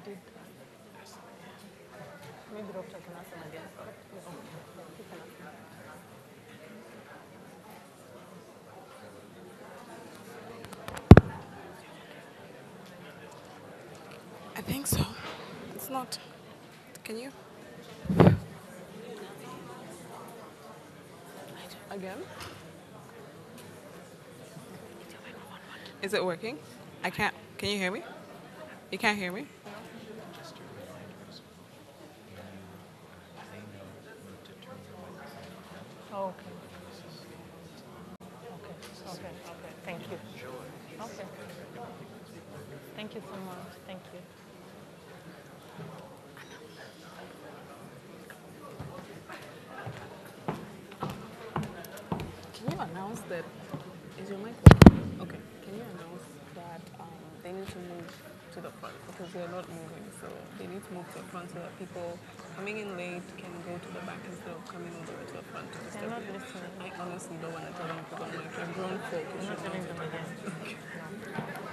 did. Maybe doctor can ask him again. He can ask him. I think so. It's not. Can you? Again? Is it working? I can't. Can you hear me? You can't hear me? Oh, okay. Okay. Okay. Okay. Thank you. Okay. Thank you so much. Thank you. Can you announce that? Is your mic working? Okay. Can you announce that they need to move to the front because they're not moving, so they need to move to the front so that people coming in late can go to the back instead of coming all the way to the front to They're disturb not you. listening. I honestly don't want to tell them because I'm like, you're grown folk. You I'm not should telling know. them again. No.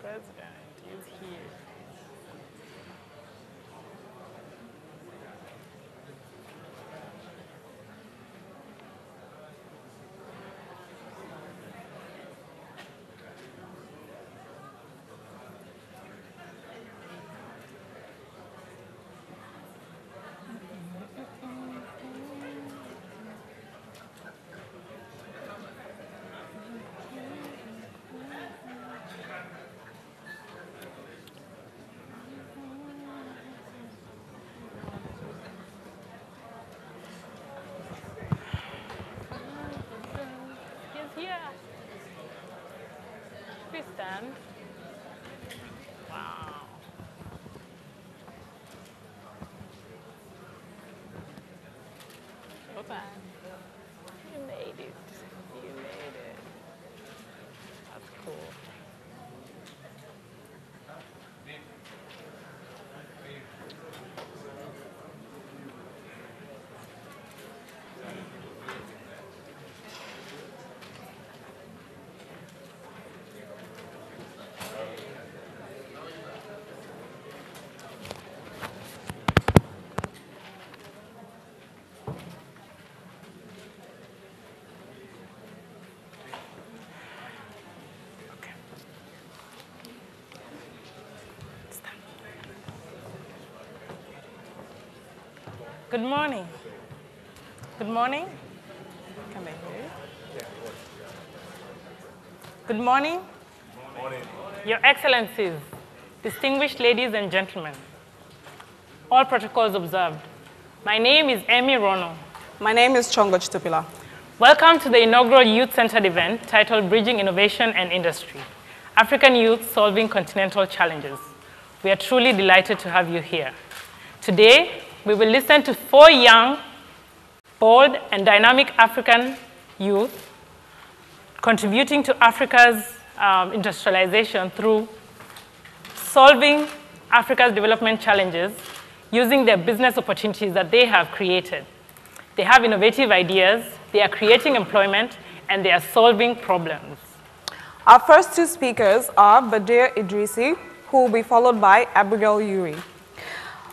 President is here. He's here. Please stand. Wow. Well done. You made it. You made it. That's cool. Okay. Stand. Good morning. Good morning. Can they hear you? Good morning. Morning. Your Excellencies, distinguished ladies and gentlemen, all protocols observed. My name is Emi Rono. My name is Chongo Chitopila. Welcome to the inaugural youth-centered event titled Bridging Innovation and Industry, African Youth Solving Continental Challenges. We are truly delighted to have you here. Today, we will listen to 4 young, bold, and dynamic African youth contributing to Africa's industrialization through solving Africa's development challenges using their business opportunities that they have created. They have innovative ideas, they are creating employment, and they are solving problems. Our first 2 speakers are Badir Idrisi, who will be followed by Abigail Yuri.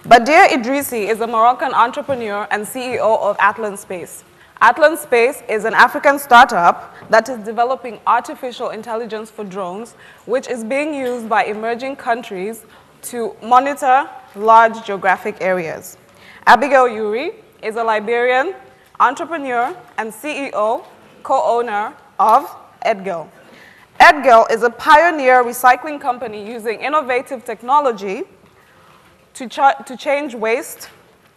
Badir Idrisi is a Moroccan entrepreneur and CEO of Atlan Space. Atlan Space is an African startup that is developing artificial intelligence for drones, which is being used by emerging countries to monitor large geographic areas. Abigail Yuri is a Liberian entrepreneur and CEO, co-owner of Edgel. Edgel is a pioneer recycling company using innovative technology to change waste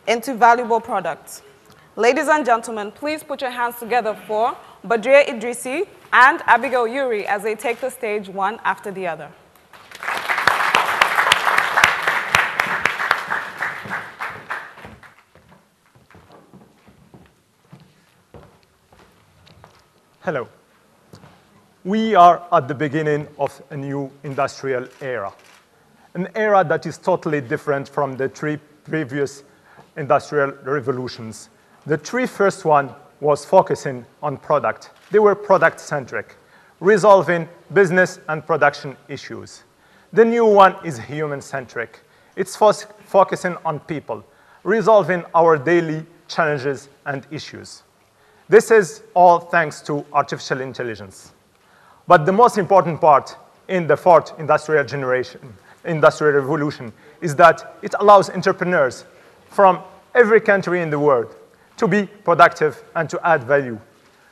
into valuable products. Ladies and gentlemen, please put your hands together for Badir Idrisi and Abigail Yuri as they take the stage one after the other. Hello. We are at the beginning of a new industrial era, an era that is totally different from the 3 previous industrial revolutions. The 3 first one was focusing on product. They were product-centric, resolving business and production issues. The new one is human-centric. It's focusing on people, resolving our daily challenges and issues. This is all thanks to artificial intelligence. But the most important part in the 4th industrial revolution is that it allows entrepreneurs from every country in the world to be productive and to add value,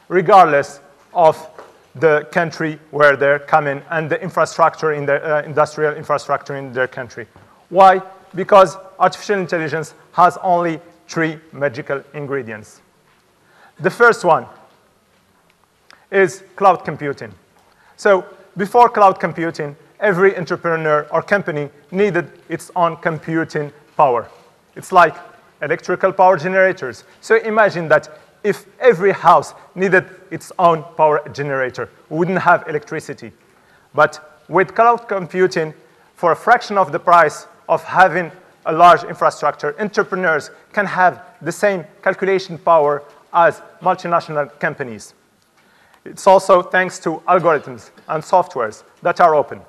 regardless of the country where they're coming and the infrastructure in their industrial infrastructure in their country. Why? Because artificial intelligence has only 3 magical ingredients. The first one is cloud computing. So before cloud computing, every entrepreneur or company needed its own computing power. It's like electrical power generators. So imagine that if every house needed its own power generator, we wouldn't have electricity. But with cloud computing, for a fraction of the price of having a large infrastructure, entrepreneurs can have the same calculation power as multinational companies. It's also thanks to algorithms and softwares that are open.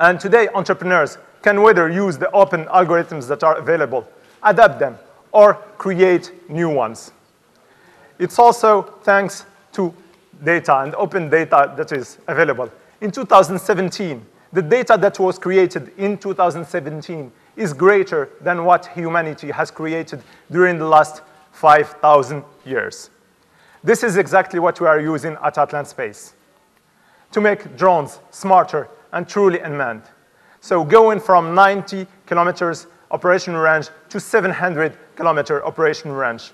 And today, entrepreneurs can either use the open algorithms that are available, adapt them, or create new ones. It's also thanks to data and open data that is available. In 2017, the data that was created in 2017 is greater than what humanity has created during the last 5,000 years. This is exactly what we are using at Atlan Space to make drones smarter and truly unmanned. So going from 90 kilometers operation range to 700-kilometer operation range.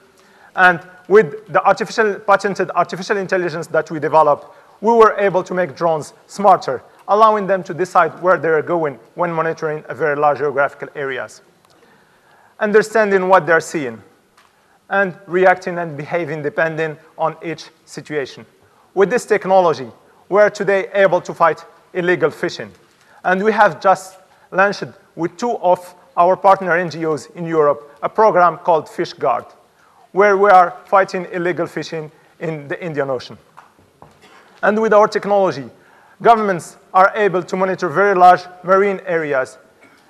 And with the patented artificial intelligence that we developed, we were able to make drones smarter, allowing them to decide where they're going when monitoring a very large geographical areas. Understanding what they're seeing, and reacting and behaving depending on each situation. With this technology, we're today able to fight illegal fishing. And we have just launched with 2 of our partner NGOs in Europe a program called Fish Guard, where we are fighting illegal fishing in the Indian Ocean. And with our technology, governments are able to monitor very large marine areas,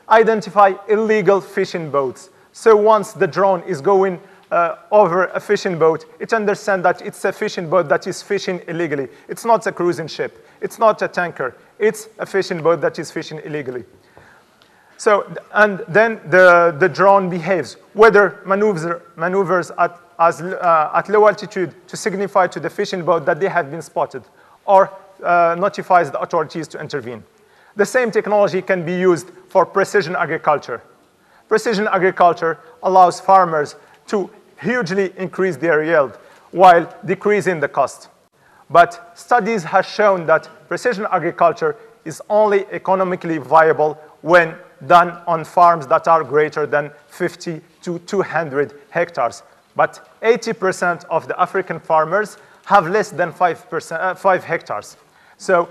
identify illegal fishing boats. So once the drone is going over a fishing boat, it understands that it's a fishing boat that is fishing illegally. It's not a cruising ship. It's not a tanker. It's a fishing boat that is fishing illegally. So, and then the drone behaves, whether maneuvers at low altitude to signify to the fishing boat that they have been spotted, or notifies the authorities to intervene. The same technology can be used for precision agriculture. Precision agriculture allows farmers to hugely increase their yield while decreasing the cost. But studies have shown that precision agriculture is only economically viable when done on farms that are greater than 50 to 200 hectares. But 80% of the African farmers have less than 5 hectares. So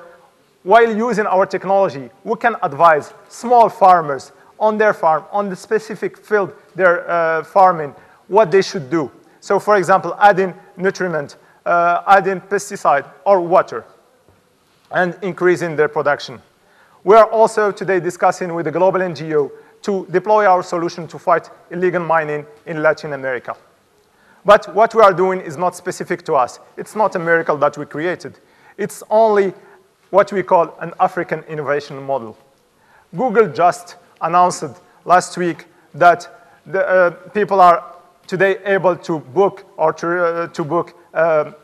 while using our technology, we can advise small farmers on their farm, on the specific field they're farming, what they should do. So for example, adding nutriment, adding pesticide or water, and increasing their production. We are also today discussing with the global NGO to deploy our solution to fight illegal mining in Latin America. But what we are doing is not specific to us. It's not a miracle that we created. It's only what we call an African innovation model. Google just announced last week that the people are today able to book or to book a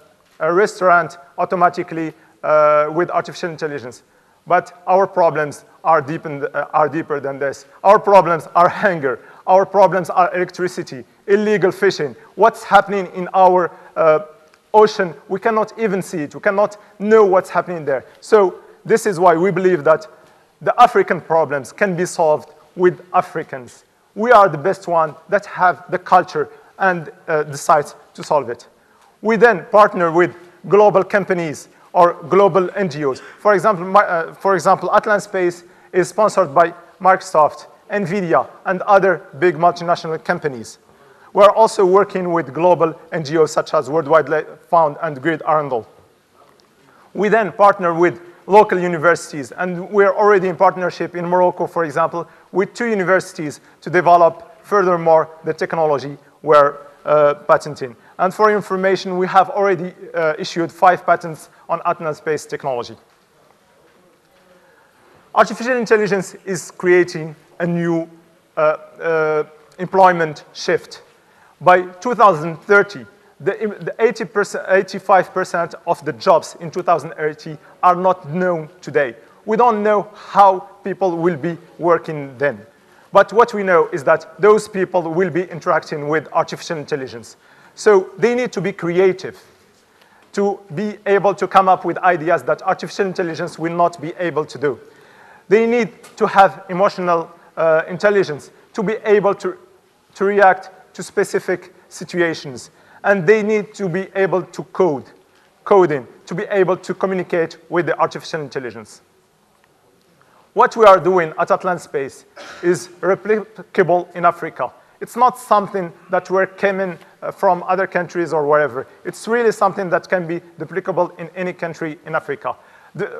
restaurant automatically with artificial intelligence. But our problems are deeper than this. Our problems are hunger. Our problems are electricity, illegal fishing. What's happening in our ocean, we cannot even see it. We cannot know what's happening there. So this is why we believe that the African problems can be solved with Africans. We are the best ones that have the culture and the sites to solve it. We then partner with global companies or global NGOs. For example, Atlant Space is sponsored by Microsoft, NVIDIA, and other big multinational companies. We're also working with global NGOs such as World Wildlife Fund and Grid Arundel. We then partner with local universities, and we're already in partnership in Morocco, for example, with 2 universities to develop furthermore the technology we're patenting. And for information, we have already issued 5 patents on Atlant Space technology. Artificial intelligence is creating a new employment shift. By 2030, the 85% of the jobs in 2030 are not known today. We don't know how people will be working then. But what we know is that those people will be interacting with artificial intelligence. So they need to be creative to be able to come up with ideas that artificial intelligence will not be able to do. They need to have emotional intelligence to be able to react to specific situations. And they need to be able to coding, to be able to communicate with the artificial intelligence. What we are doing at Atlant Space is replicable in Africa. It's not something that we're coming from other countries or wherever. It's really something that can be duplicable in any country in Africa.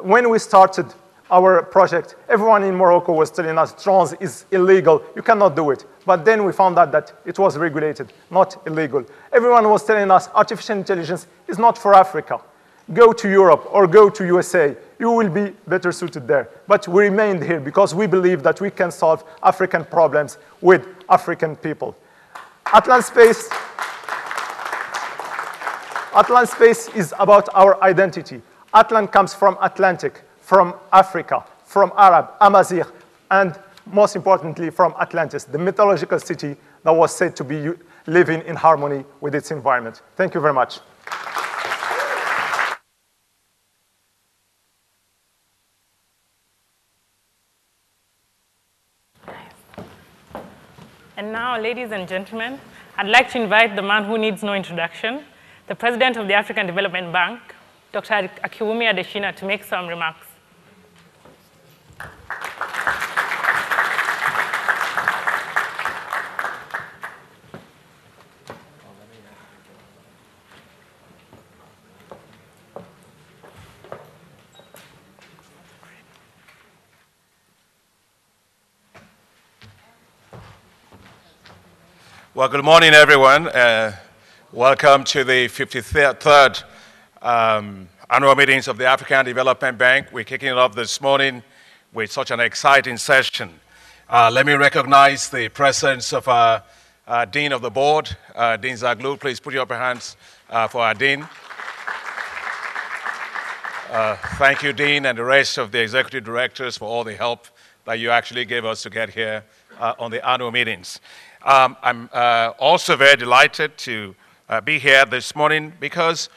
When we started our project, everyone in Morocco was telling us drones is illegal, you cannot do it. But then we found out that it was regulated, not illegal. Everyone was telling us artificial intelligence is not for Africa. Go to Europe or go to USA, you will be better suited there. But we remained here because we believe that we can solve African problems with African people. Atlant Space is about our identity. Atlant comes from Atlantic, from Africa, from Arab, Amazigh, and most importantly from Atlantis, the mythological city that was said to be living in harmony with its environment. Thank you very much. And now, ladies and gentlemen, I'd like to invite the man who needs no introduction, the President of the African Development Bank, Dr. Akiwumi Adesina, to make some remarks. Well, good morning, everyone. Welcome to the 53rd annual meetings of the African Development Bank. We're kicking it off this morning with such an exciting session. Let me recognize the presence of our Dean of the Board, Dean Zaglu. Please put your hands for our Dean. Thank you, Dean, and the rest of the executive directors for all the help that you actually gave us to get here on the annual meetings. I'm also very delighted to be here this morning because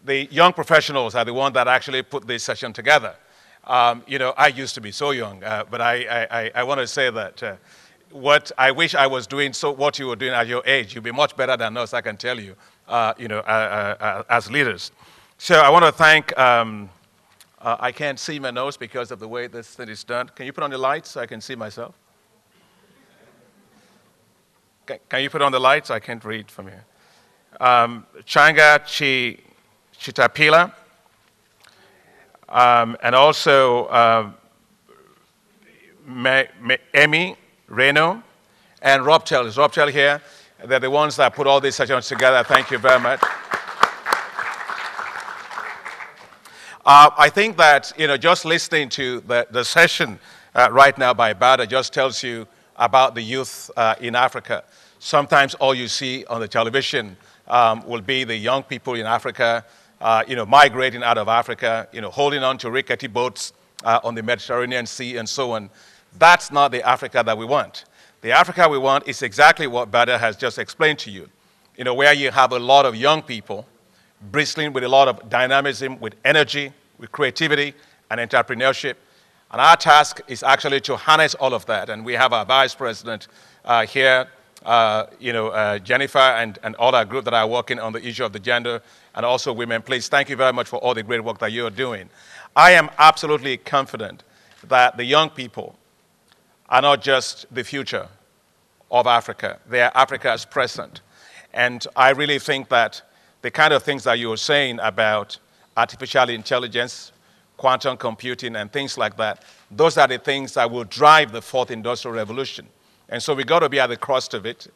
the young professionals are the ones that actually put this session together. You know, I used to be so young, but I want to say that what I wish I was doing, so what you were doing at your age, you'd be much better than us, I can tell you, you know, as leaders. So I want to thank, I can't see my nose because of the way this thing is done. Can you put on the lights so I can see myself? Can you put on the lights? I can't read from here. Changa Chitapila, and also Emmy Reno, and Rob Tell. Is Rob Tell here? They're the ones that put all these sessions together. Thank you very much. I think that, you know, just listening to the session right now by Bada just tells you about the youth in Africa. Sometimes all you see on the television will be the young people in Africa, you know, migrating out of Africa, you know, holding on to rickety boats on the Mediterranean Sea and so on. That's not the Africa that we want. The Africa we want is exactly what Bada has just explained to you, you know, where you have a lot of young people bristling with a lot of dynamism, with energy, with creativity and entrepreneurship. And our task is actually to harness all of that. And we have our vice president here, you know, Jennifer and all our group that are working on the issue of the gender and also women. Please, thank you very much for all the great work that you're doing. I am absolutely confident that the young people are not just the future of Africa. They are Africa's present. And I really think that the kind of things that you were saying about artificial intelligence, quantum computing, and things like that, those are the things that will drive the fourth industrial revolution. And so we've got to be at the crest of it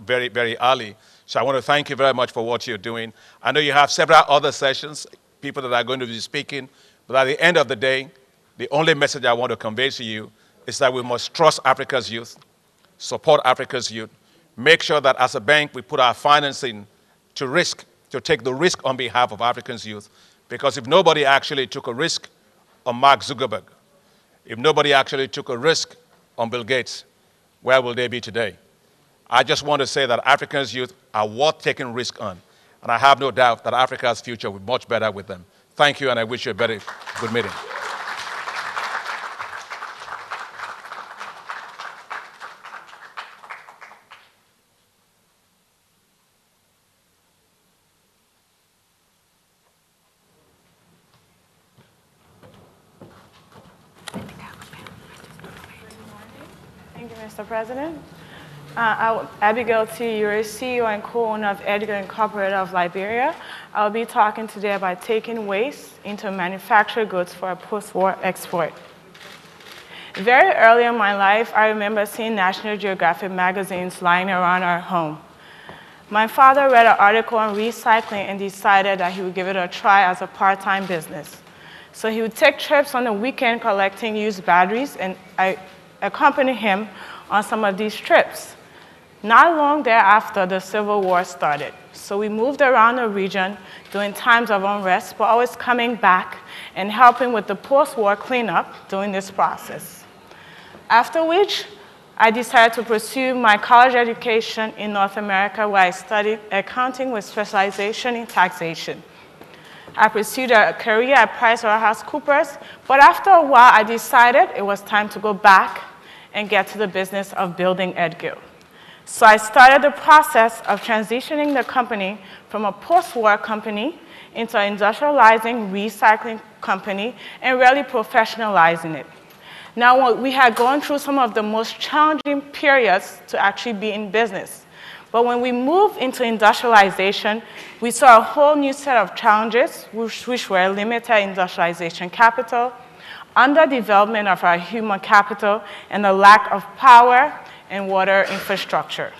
very, very early. So I want to thank you very much for what you're doing. I know you have several other sessions, people that are going to be speaking, but at the end of the day, the only message I want to convey to you is that we must trust Africa's youth, support Africa's youth, make sure that as a bank we put our financing to risk, to take the risk on behalf of Africans' youth. Because if nobody actually took a risk on Mark Zuckerberg, if nobody actually took a risk on Bill Gates, where will they be today? I just want to say that Africans' youth are worth taking risk on. And I have no doubt that Africa's future will be much better with them. Thank you, and I wish you a very good meeting. Thank you, Mr. President. I'm Abigail T. Ure, CEO and co-owner of Edgar Incorporated of Liberia. I'll be talking today about taking waste into manufactured goods for a post-war export. Very early in my life, I remember seeing National Geographic magazines lying around our home. My father read an article on recycling and decided that he would give it a try as a part-time business. So he would take trips on the weekend collecting used batteries, and I accompanied him on some of these trips. Not long thereafter, the Civil War started. So we moved around the region during times of unrest, but always coming back and helping with the post-war cleanup during this process. After which, I decided to pursue my college education in North America, where I studied accounting with specialization in taxation. I pursued a career at PricewaterhouseCoopers, but after a while, I decided it was time to go back and get to the business of building Edgill. So I started the process of transitioning the company from a post-war company into an industrializing recycling company and really professionalizing it. Now, we had gone through some of the most challenging periods to actually be in business. But when we moved into industrialization, we saw a whole new set of challenges, which were limited industrialization capital, underdevelopment of our human capital, and the lack of power and water infrastructure.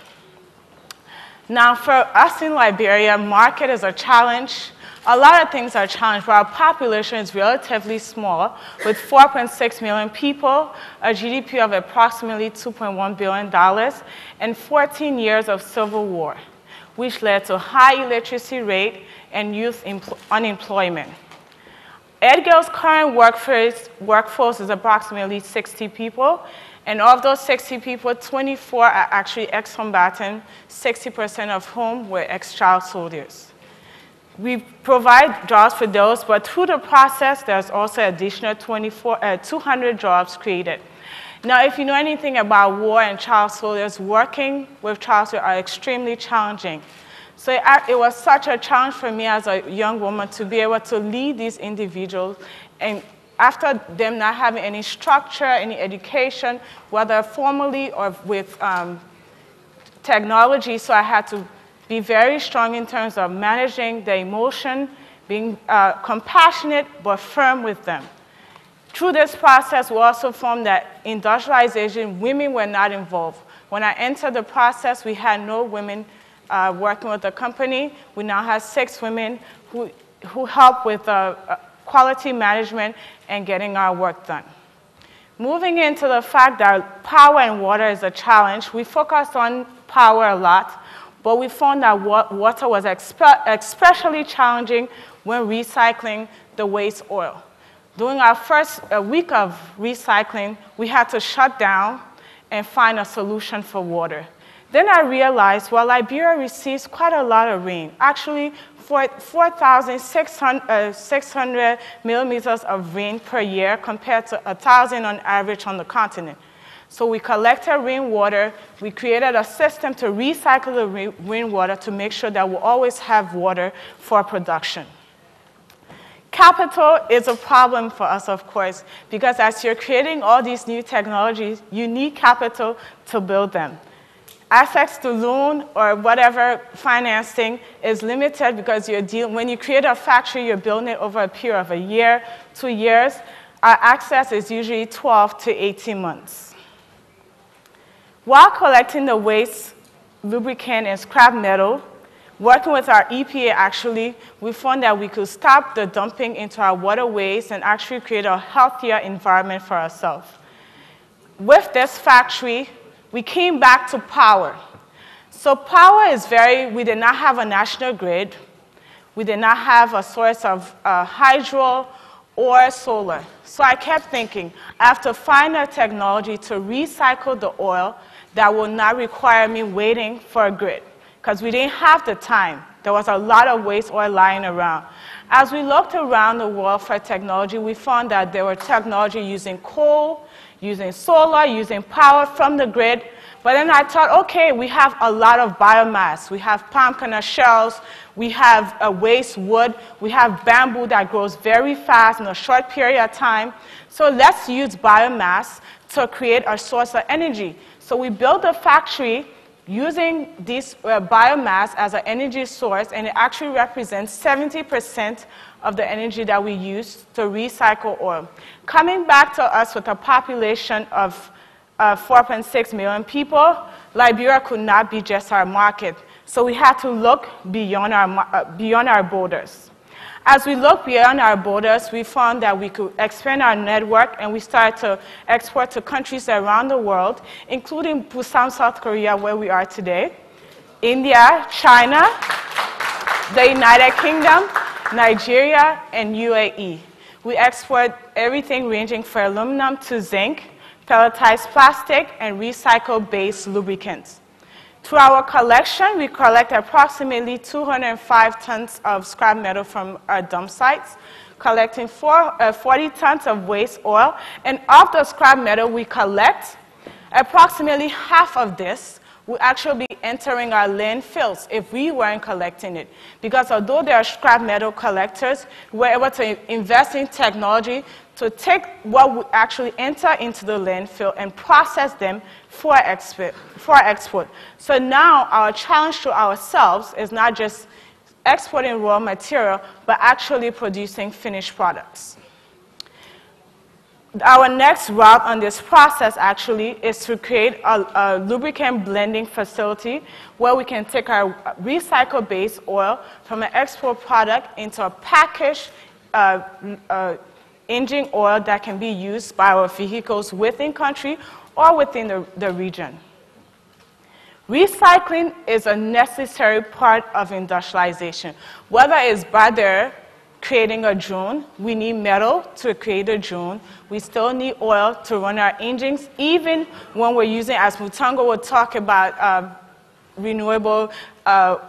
Now, for us in Liberia, market is a challenge. A lot of things are a challenge, but our population is relatively small, with 4.6 million people, a GDP of approximately $2.1 billion, and 14 years of civil war, which led to high illiteracy rate and youth unemployment. Edgale's current workforce is approximately 60 people, and of those 60 people, 24 are actually ex-combatant, 60% of whom were ex-child soldiers. We provide jobs for those, but through the process, there's also additional 200 jobs created. Now, if you know anything about war and child soldiers, working with child soldiers are extremely challenging. So it was such a challenge for me as a young woman to be able to lead these individuals, and after them not having any structure, any education, whether formally or with technology, so I had to be very strong in terms of managing the emotion, being compassionate but firm with them. Through this process, we also found that industrialization, women were not involved. When I entered the process, we had no women working with the company. We now have 6 women who help with quality management and getting our work done. Moving into the fact that power and water is a challenge, we focused on power a lot, but we found that water was especially challenging when recycling the waste oil. During our first week of recycling, we had to shut down and find a solution for water. Then I realized, well, Liberia receives quite a lot of rain. Actually, 4,600 millimeters of rain per year compared to 1,000 on average on the continent. So we collected rainwater. We created a system to recycle the rainwater to make sure that we'll always have water for production. Capital is a problem for us, of course, because as you're creating all these new technologies, you need capital to build them. Access to loan or whatever financing is limited because when you create a factory, you're building it over a period of a year, 2 years. Our access is usually 12 to 18 months. While collecting the waste, lubricant, and scrap metal, working with our EPA, actually, we found that we could stop the dumping into our waterways and actually create a healthier environment for ourselves. With this factory, we came back to power. So power is we did not have a national grid. We did not have a source of hydro or solar. So I kept thinking, I have to find a technology to recycle the oil that will not require me waiting for a grid, because we didn't have the time. There was a lot of waste oil lying around. As we looked around the world for technology, we found that there were technology using coal, using solar, using power from the grid. But then I thought, okay, we have a lot of biomass. We have palm kernel shells. We have waste wood. We have bamboo that grows very fast in a short period of time. So let's use biomass to create a source of energy. So we built a factory using this biomass as an energy source, and it actually represents 70% of the energy that we use to recycle oil. Coming back to us with a population of 4.6 million people, Liberia could not be just our market. So we had to look beyond our borders. As we looked beyond our borders, we found that we could expand our network, and we started to export to countries around the world, including Busan, South Korea, where we are today, India, China, the United Kingdom, Nigeria, and UAE. We export everything ranging from aluminum to zinc, pelletized plastic, and recycle-based lubricants. Through our collection, we collect approximately 205 tons of scrap metal from our dump sites, collecting 40 tons of waste oil. And of the scrap metal we collect, approximately half of this will actually be entering our landfills if we weren't collecting it. Because although there are scrap metal collectors, we're able to invest in technology to take what would actually enter into the landfill and process them for export. So now our challenge to ourselves is not just exporting raw material, but actually producing finished products. Our next route on this process actually is to create a lubricant blending facility where we can take our recycle-based oil from an export product into a packaged engine oil that can be used by our vehicles within country or within the region. Recycling is a necessary part of industrialization, whether it's by the creating a drone. We need metal to create a drone. We still need oil to run our engines, even when we're using, as Mutango will talk about, renewable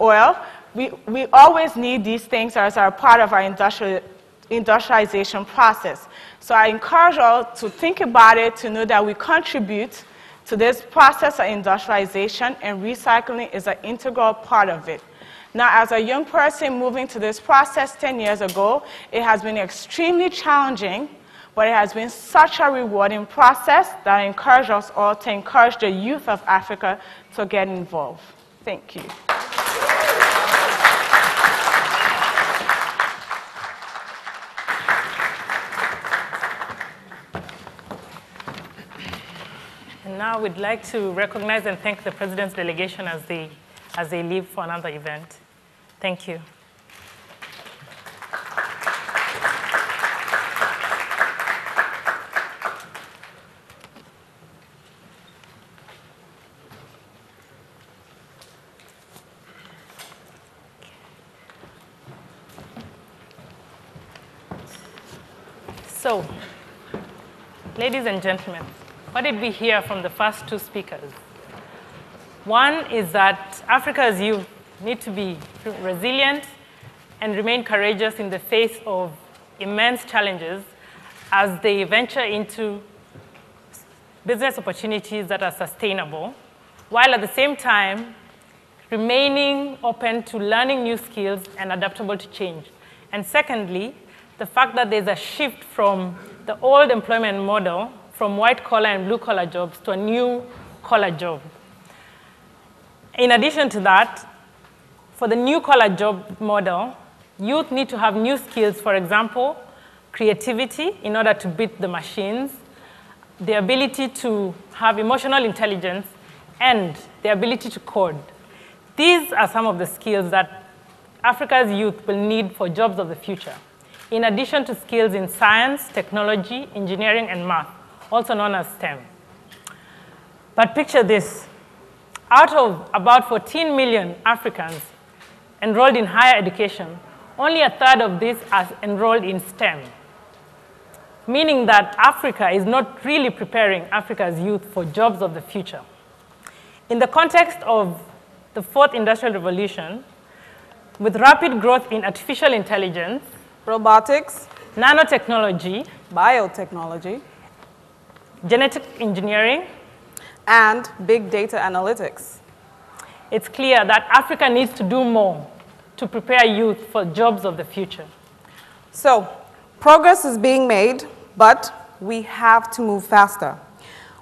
oil. We always need these things as our part of our industrialization process. So I encourage all to think about it, to know that we contribute to this process of industrialization, and recycling is an integral part of it. Now, as a young person moving to this process 10 years ago, it has been extremely challenging, but it has been such a rewarding process that I encourage us all to encourage the youth of Africa to get involved. Thank you. And now we'd like to recognize and thank the President's delegation as they leave for another event. Thank you. So, ladies and gentlemen, what did we hear from the first two speakers? One is that Africa's youth need to be resilient and remain courageous in the face of immense challenges as they venture into business opportunities that are sustainable, while at the same time remaining open to learning new skills and adaptable to change. And secondly, the fact that there's a shift from the old employment model, from white-collar and blue-collar jobs to a new collar job. In addition to that, for the new collar job model, youth need to have new skills, for example, creativity in order to beat the machines, the ability to have emotional intelligence, and the ability to code. These are some of the skills that Africa's youth will need for jobs of the future, in addition to skills in science, technology, engineering, and math, also known as STEM. But picture this. Out of about 14 million Africans enrolled in higher education, only a third of these are enrolled in STEM, meaning that Africa is not really preparing Africa's youth for jobs of the future. In the context of the fourth industrial revolution, with rapid growth in artificial intelligence, Robotics, nanotechnology, biotechnology, genetic engineering, and big data analytics, it's clear that Africa needs to do more to prepare youth for jobs of the future. So, progress is being made, but we have to move faster.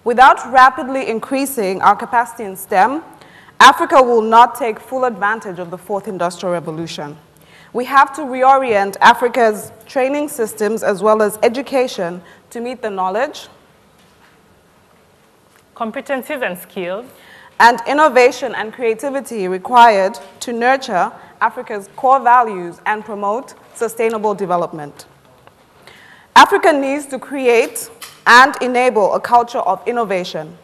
Without rapidly increasing our capacity in STEM, Africa will not take full advantage of the fourth industrial revolution. We have to reorient Africa's training systems as well as education to meet the knowledge, competencies and skills, and innovation and creativity required to nurture Africa's core values and promote sustainable development. Africa needs to create and enable a culture of innovation,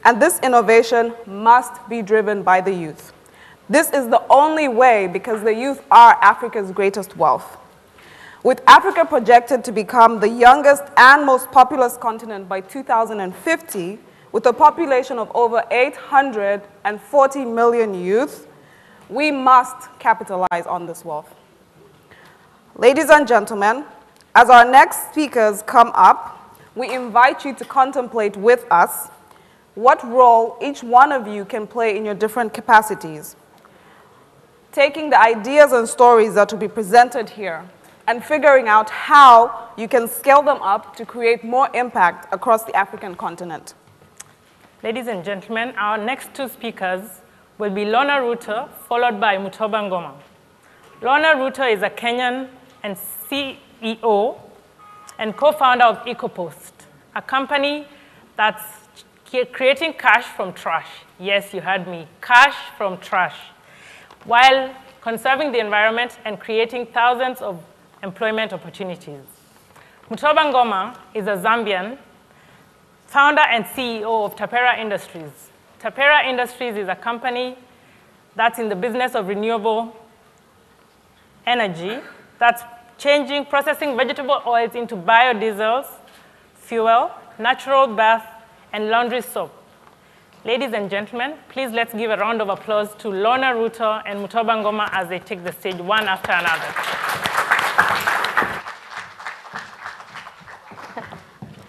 and this innovation must be driven by the youth. This is the only way because the youth are Africa's greatest wealth. With Africa projected to become the youngest and most populous continent by 2050, with a population of over 840 million youth, we must capitalize on this wealth. Ladies and gentlemen, as our next speakers come up, we invite you to contemplate with us what role each one of you can play in your different capacities, taking the ideas and stories that will be presented here and figuring out how you can scale them up to create more impact across the African continent. Ladies and gentlemen, our next two speakers will be Lorna Ruto, followed by Mutoba Ngoma. Lorna Ruto is a Kenyan and CEO and co-founder of EcoPost, a company that's creating cash from trash. Yes, you heard me, cash from trash, while conserving the environment and creating thousands of employment opportunities. Mutoba Ngoma is a Zambian, founder and CEO of Tapera Industries. Tapera Industries is a company that's in the business of renewable energy that's processing vegetable oils into biodiesels, fuel, natural bath, and laundry soap. Ladies and gentlemen, please let's give a round of applause to Lorna Ruto and Mutoba Ngoma as they take the stage one after another.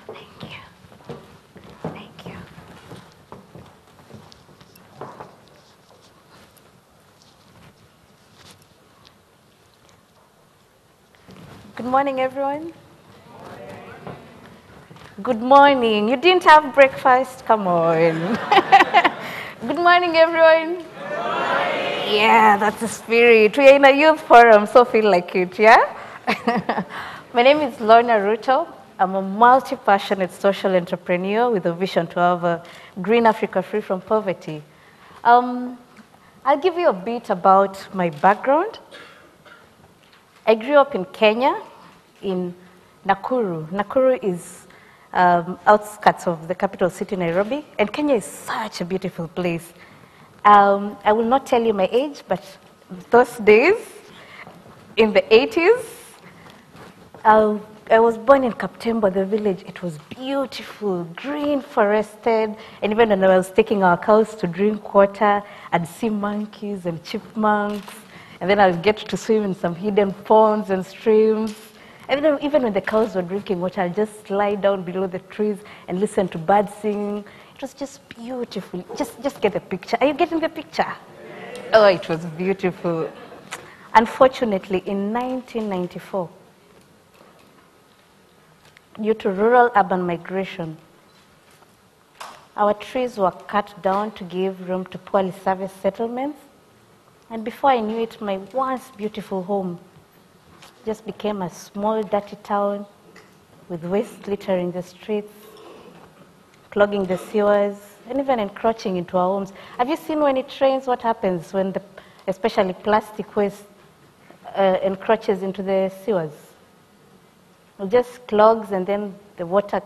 Thank you. Thank you. Good morning, everyone. Good morning. You didn't have breakfast? Come on. Good morning, everyone. Good morning. Yeah, that's the spirit. We're in a youth forum, so feel like it, yeah? My name is Lorna Ruto. I'm a multi-passionate social entrepreneur with a vision to have a green Africa free from poverty. I'll give you a bit about my background. I grew up in Kenya, in Nakuru. Nakuru is outskirts of the capital city, Nairobi, and Kenya is such a beautiful place. I will not tell you my age, but those days, in the 80s, I was born in Kaptembo, the village. It was beautiful, green, forested, and even when I was taking our cows to drink water, I'd see monkeys and chipmunks, and then I'd get to swim in some hidden ponds and streams. And then even when the cows were drinking water, I'd just lie down below the trees and listen to birds singing. It was just beautiful. Just get the picture. Are you getting the picture? Oh, it was beautiful. Unfortunately, in 1994, due to rural-urban migration, our trees were cut down to give room to poorly serviced settlements. And before I knew it, my once beautiful home just became a small, dirty town with waste littering the streets, clogging the sewers, and even encroaching into our homes. Have you seen when it rains, what happens when especially plastic waste encroaches into the sewers? It just clogs, and then the water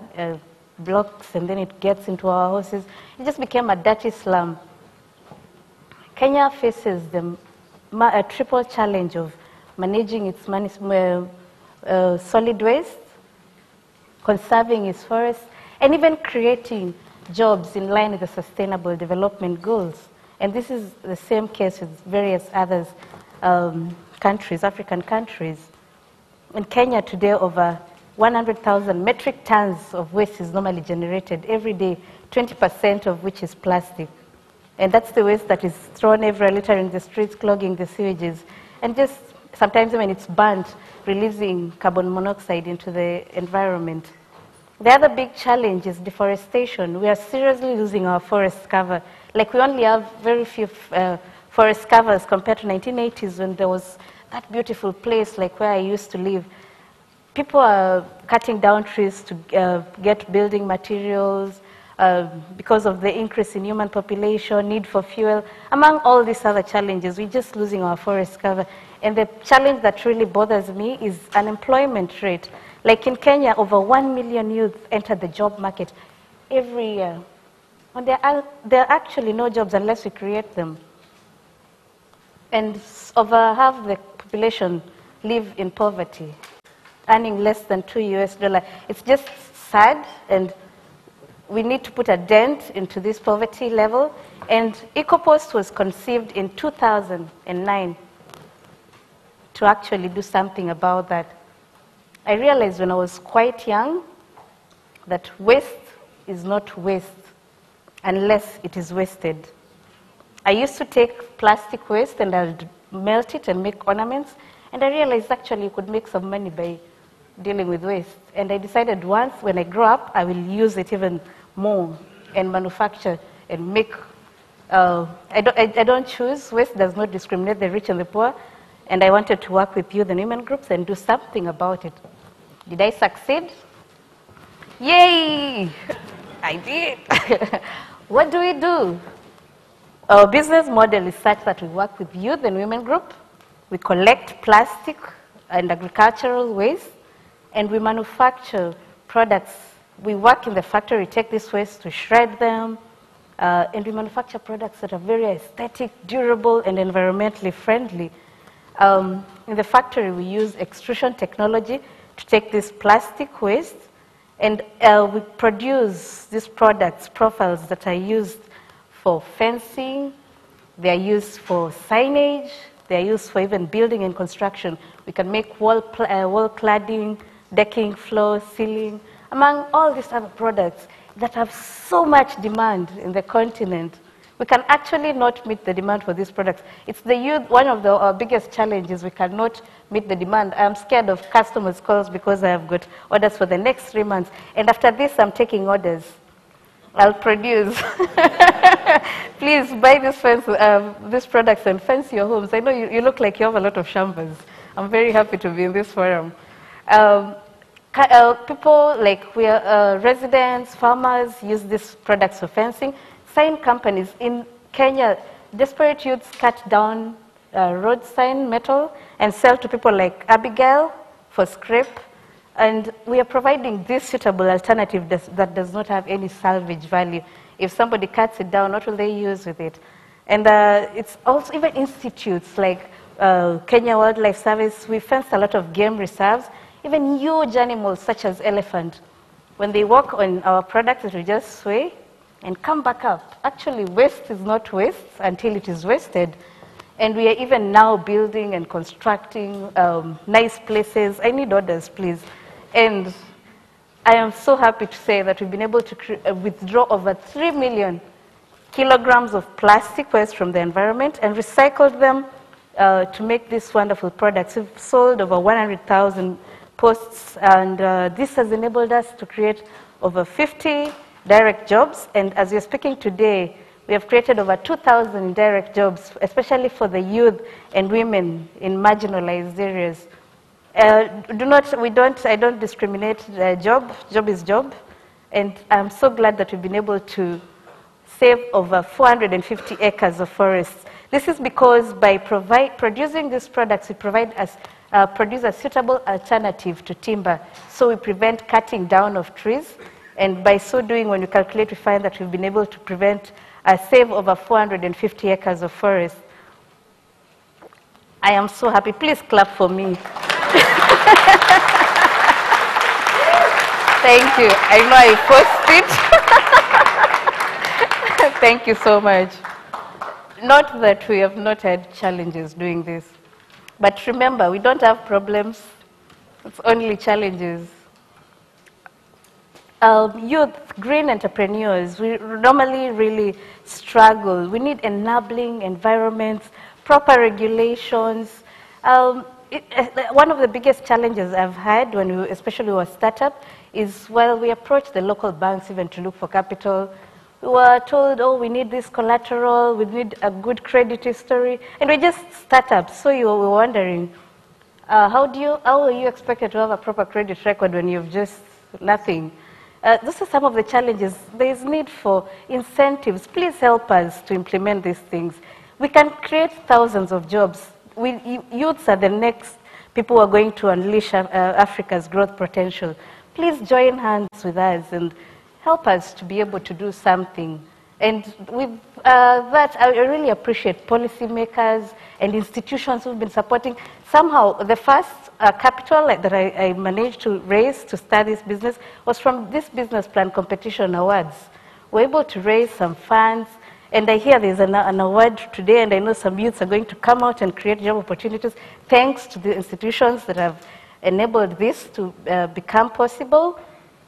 blocks, and then it gets into our houses. It just became a dirty slum. Kenya faces a triple challenge of managing its solid waste, conserving its forests, and even creating jobs in line with the Sustainable Development Goals. And this is the same case with various other countries, African countries. In Kenya today, over 100,000 metric tons of waste is normally generated every day, 20% of which is plastic. And that's the waste that is thrown everywhere, littering the streets, clogging the sewages, and just sometimes when it's burnt, releasing carbon monoxide into the environment. The other big challenge is deforestation. We are seriously losing our forest cover. Like, we only have very few forest covers compared to 1980s when there was that beautiful place like where I used to live. People are cutting down trees to get building materials because of the increase in human population, need for fuel. Among all these other challenges, we're just losing our forest cover. And the challenge that really bothers me is unemployment rate. Like in Kenya, over 1 million youth enter the job market every year. And there are actually no jobs unless we create them. And over half the population live in poverty, earning less than $2. It's just sad, and we need to put a dent into this poverty level. And EcoPost was conceived in 2009 to actually do something about that. I realized when I was quite young that waste is not waste unless it is wasted. I used to take plastic waste and I'd melt it and make ornaments, and I realized actually you could make some money by dealing with waste. And I decided once when I grow up, I will use it even more and manufacture and make. I don't choose. Waste does not discriminate the rich and the poor. And I wanted to work with youth and women groups and do something about it. Did I succeed? Yay! I did. What do? Our business model is such that we work with youth and women group. We collect plastic and agricultural waste, and we manufacture products. We work in the factory, take this waste to shred them, and we manufacture products that are very aesthetic, durable, and environmentally friendly. in the factory, we use extrusion technology to take this plastic waste, and we produce these products, profiles that are used for fencing, they are used for signage, they are used for even building and construction. We can make wall cladding, decking, floor, ceiling, among all these other products that have so much demand in the continent. We can actually not meet the demand for these products. It's the youth, one of our biggest challenges. We cannot meet the demand. I'm scared of customers' calls because I have got orders for the next 3 months. And after this, I'm taking orders. I'll produce. Please buy these products and fence your homes. I know you look like you have a lot of shambas. I'm very happy to be in this forum. People like residents, farmers use these products for fencing. Sign companies in Kenya, desperate youths cut down road sign metal and sell to people like Abigail for scrap. And we are providing this suitable alternative that does not have any salvage value. If somebody cuts it down, what will they use with it? And it's also even institutes like Kenya Wildlife Service. We fence a lot of game reserves, even huge animals such as elephant. When they walk on our products, it will just sway and come back up. Actually, waste is not waste until it is wasted. And we are even now building and constructing nice places. I need orders, please. And I am so happy to say that we've been able to withdraw over 3 million kilograms of plastic waste from the environment and recycled them to make these wonderful products. We've sold over 100,000 posts, and this has enabled us to create over 50 direct jobs. And as we're speaking today, we have created over 2,000 direct jobs, especially for the youth and women in marginalized areas. I don't discriminate. Job is job. And I'm so glad that we've been able to save over 450 acres of forests. This is because by producing these products, we produce a suitable alternative to timber. So we prevent cutting down of trees. And by so doing, when you calculate, we find that we've been able to save over 450 acres of forest. I am so happy. Please clap for me. Thank you. I know I forced it. Thank you so much. Not that we have not had challenges doing this. But remember, we don't have problems. It's only challenges. Youth, green entrepreneurs, we normally really struggle. We need enabling environments, proper regulations. One of the biggest challenges I've had, especially with startup, is while we approach the local banks even to look for capital, we were told, oh, we need this collateral, we need a good credit history, and we're just startups. So you were wondering, how are you expected to have a proper credit record when you've just nothing? Those are some of the challenges. There is need for incentives. Please help us to implement these things. We can create thousands of jobs. Youths are the next people who are going to unleash Africa's growth potential. Please join hands with us and help us to be able to do something. And with that, I really appreciate policymakers and institutions who've been supporting. Somehow, the first capital that I managed to raise to start this business was from this business plan competition awards. We're able to raise some funds, and I hear there's an award today, and I know some youths are going to come out and create job opportunities thanks to the institutions that have enabled this to become possible.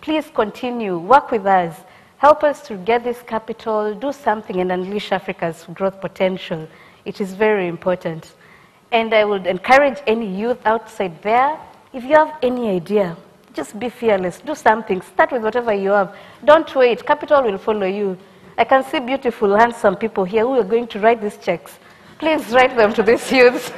Please continue, work with us. Help us to get this capital, do something, and unleash Africa's growth potential. It is very important. And I would encourage any youth outside there, if you have any idea, just be fearless, do something, start with whatever you have. Don't wait, capital will follow you. I can see beautiful, handsome people here who are going to write these checks. Please write them to these youths.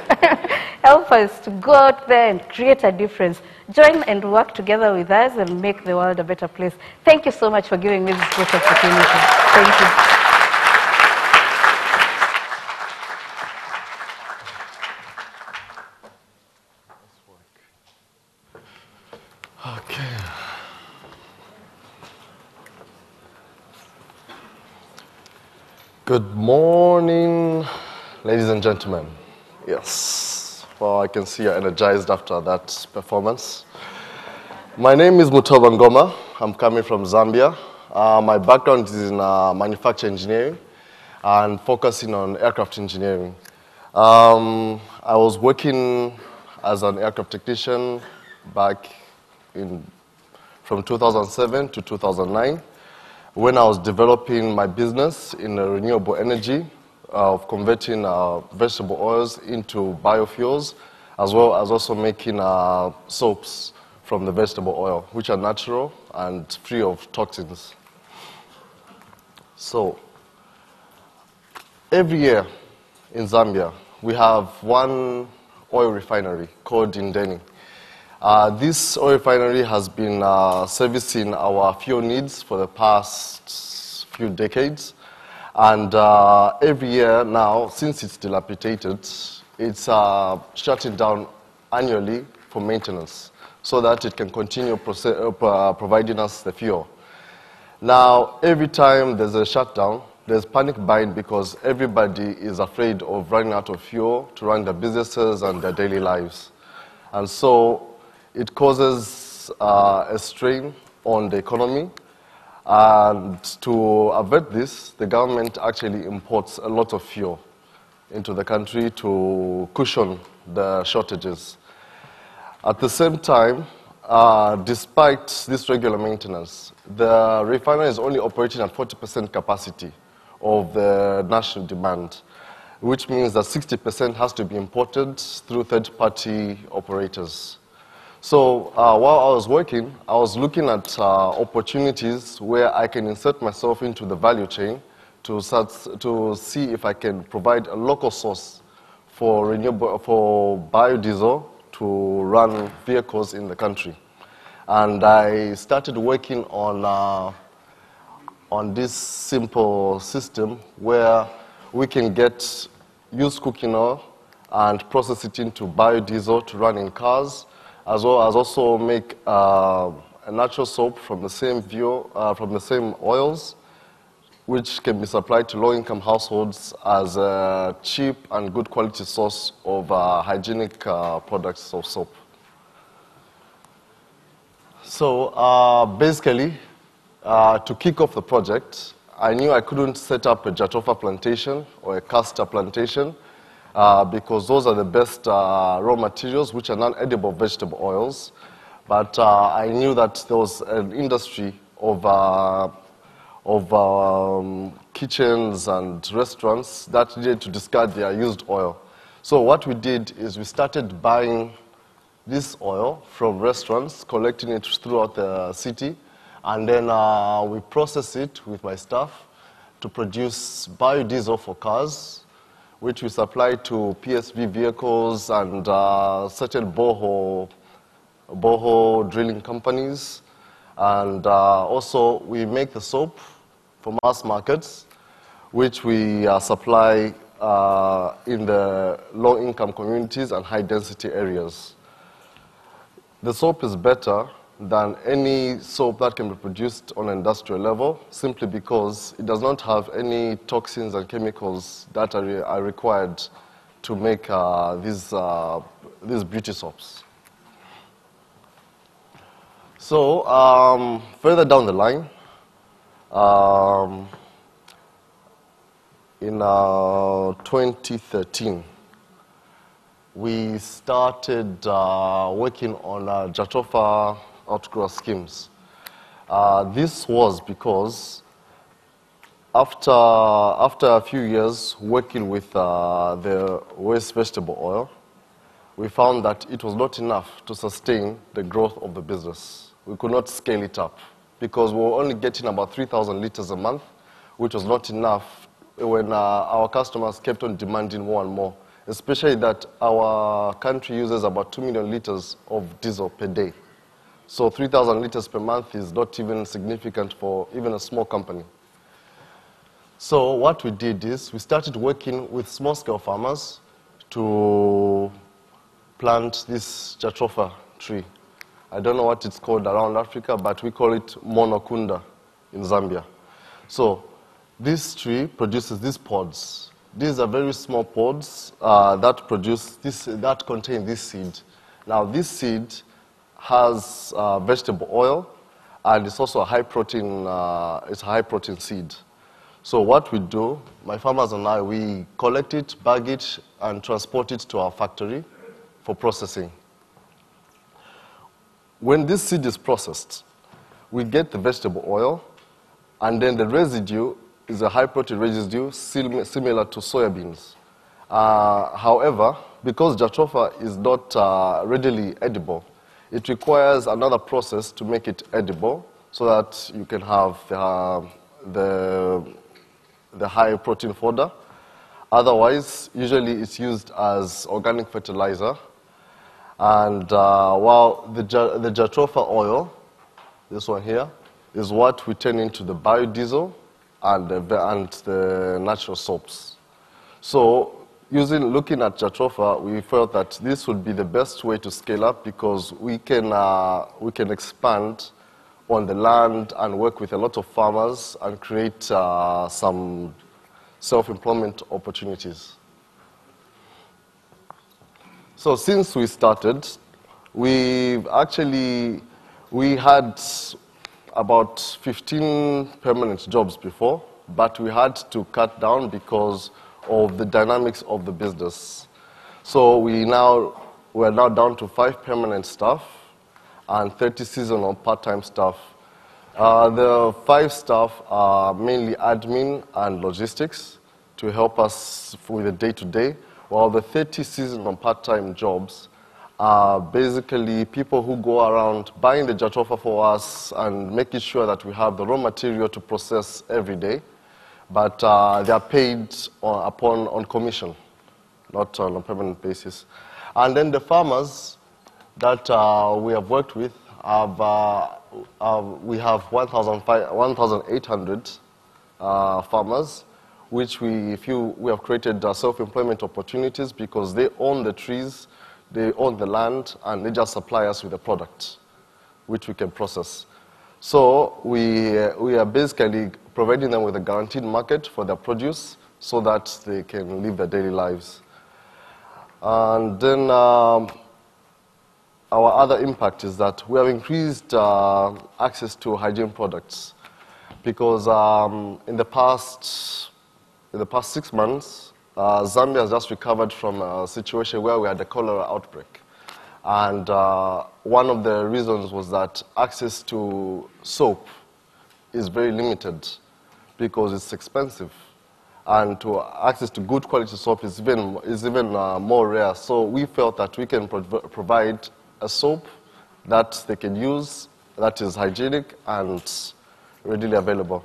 Help us to go out there and create a difference. Join and work together with us and make the world a better place. Thank you so much for giving me this great opportunity. Thank you. Okay. Good morning, ladies and gentlemen. Yes. Well, I can see you're energized after that performance. My name is Mutova Ngoma. I'm coming from Zambia. My background is in manufacturing engineering and focusing on aircraft engineering. I was working as an aircraft technician back from 2007 to 2009 when I was developing my business in renewable energy of converting vegetable oils into biofuels, as well as also making soaps from the vegetable oil, which are natural and free of toxins. So, every year in Zambia, we have one oil refinery called Indeni. This oil refinery has been servicing our fuel needs for the past few decades. And every year now, since it's dilapidated, it's shutting down annually for maintenance so that it can continue providing us the fuel. Now, every time there's a shutdown, there's panic buying because everybody is afraid of running out of fuel to run their businesses and their daily lives. And so it causes a strain on the economy. And to avert this, the government actually imports a lot of fuel into the country to cushion the shortages. At the same time, despite this regular maintenance, the refinery is only operating at 40% capacity of the national demand, which means that 60% has to be imported through third-party operators. So while I was working, I was looking at opportunities where I can insert myself into the value chain to see if I can provide a local source for biodiesel to run vehicles in the country. And I started working on this simple system where we can get used cooking oil and process it into biodiesel to run in cars, as well as also make a natural soap from the same oils, which can be supplied to low-income households as a cheap and good quality source of hygienic products of soap. So basically, to kick off the project, I knew I couldn't set up a jatofa plantation or a castor plantation because those are the best raw materials, which are non-edible vegetable oils. But I knew that there was an industry of kitchens and restaurants that needed to discard their used oil. So what we did is we started buying this oil from restaurants, collecting it throughout the city, and then we process it with my staff to produce biodiesel for cars, which we supply to PSV vehicles and certain borehole drilling companies. And also, we make the soap for mass markets, which we supply in the low-income communities and high-density areas. The soap is better than any soap that can be produced on an industrial level, simply because it does not have any toxins and chemicals that are required to make these beauty soaps. So further down the line, in 2013, we started working on jatofa outgrower schemes. This was because after a few years working with the waste vegetable oil, we found that it was not enough to sustain the growth of the business. We could not scale it up because we were only getting about 3,000 liters a month, which was not enough when our customers kept on demanding more and more, especially that our country uses about 2 million liters of diesel per day. So 3,000 liters per month is not even significant for even a small company. So what we did is we started working with small-scale farmers to plant this jatofa tree. I don't know what it's called around Africa, but we call it monokunda in Zambia. So this tree produces these pods these are very small pods that contain this seed. Now, this seed has vegetable oil, and it's also a high protein. It's a high protein seed. So what we do, my farmers and I, we collect it, bag it, and transport it to our factory for processing. When this seed is processed, we get the vegetable oil, and then the residue is a high protein residue similar to soybeans. However, because jatropha is not readily edible, it requires another process to make it edible so that you can have the high protein fodder. Otherwise, usually it's used as organic fertilizer. And while the jatropha oil, this one here, is what we turn into the biodiesel and the natural soaps. So looking at jatropha, we felt that this would be the best way to scale up because we can expand on the land and work with a lot of farmers and create some self-employment opportunities. So since we started, we had about 15 permanent jobs before, but we had to cut down because of the dynamics of the business. So we're now down to 5 permanent staff and 30 seasonal part-time staff. The 5 staff are mainly admin and logistics to help us with the day-to-day, while the 30 seasonal part-time jobs are basically people who go around buying the jatropha for us and making sure that we have the raw material to process every day, but they are paid on commission, not on a permanent basis. And then the farmers that we have worked with, we have 1,800 farmers, which we have created self-employment opportunities because they own the trees, they own the land, and they just supply us with the product, which we can process. So we are basically providing them with a guaranteed market for their produce so that they can live their daily lives. And then our other impact is that we have increased access to hygiene products because in the past 6 months, Zambia has just recovered from a situation where we had a cholera outbreak. And one of the reasons was that access to soap is very limited because it's expensive. And access to good quality soap is even more rare. So we felt that we can provide a soap that they can use, that is hygienic and readily available.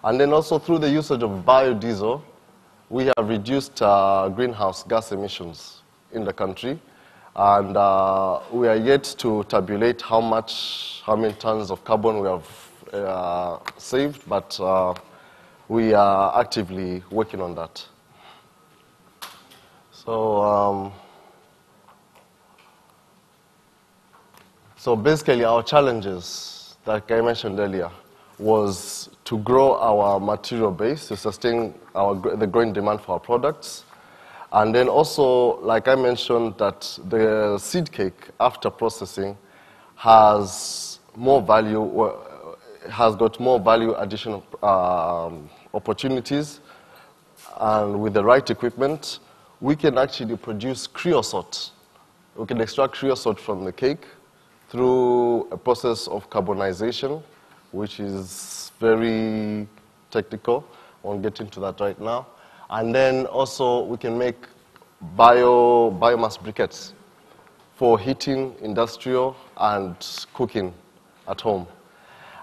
And then also through the usage of biodiesel, we have reduced greenhouse gas emissions in the country. And we are yet to tabulate how many tons of carbon we have saved, but we are actively working on that. So basically our challenges, like I mentioned earlier, was to grow our material base to sustain the growing demand for our products. And then also, like I mentioned, that the seed cake, after processing, has more value, has got more value addition opportunities. And with the right equipment, we can actually produce creosote. We can extract creosote from the cake through a process of carbonization, which is very technical. I won't get into that right now. And then also we can make biomass briquettes for heating, industrial, and cooking at home.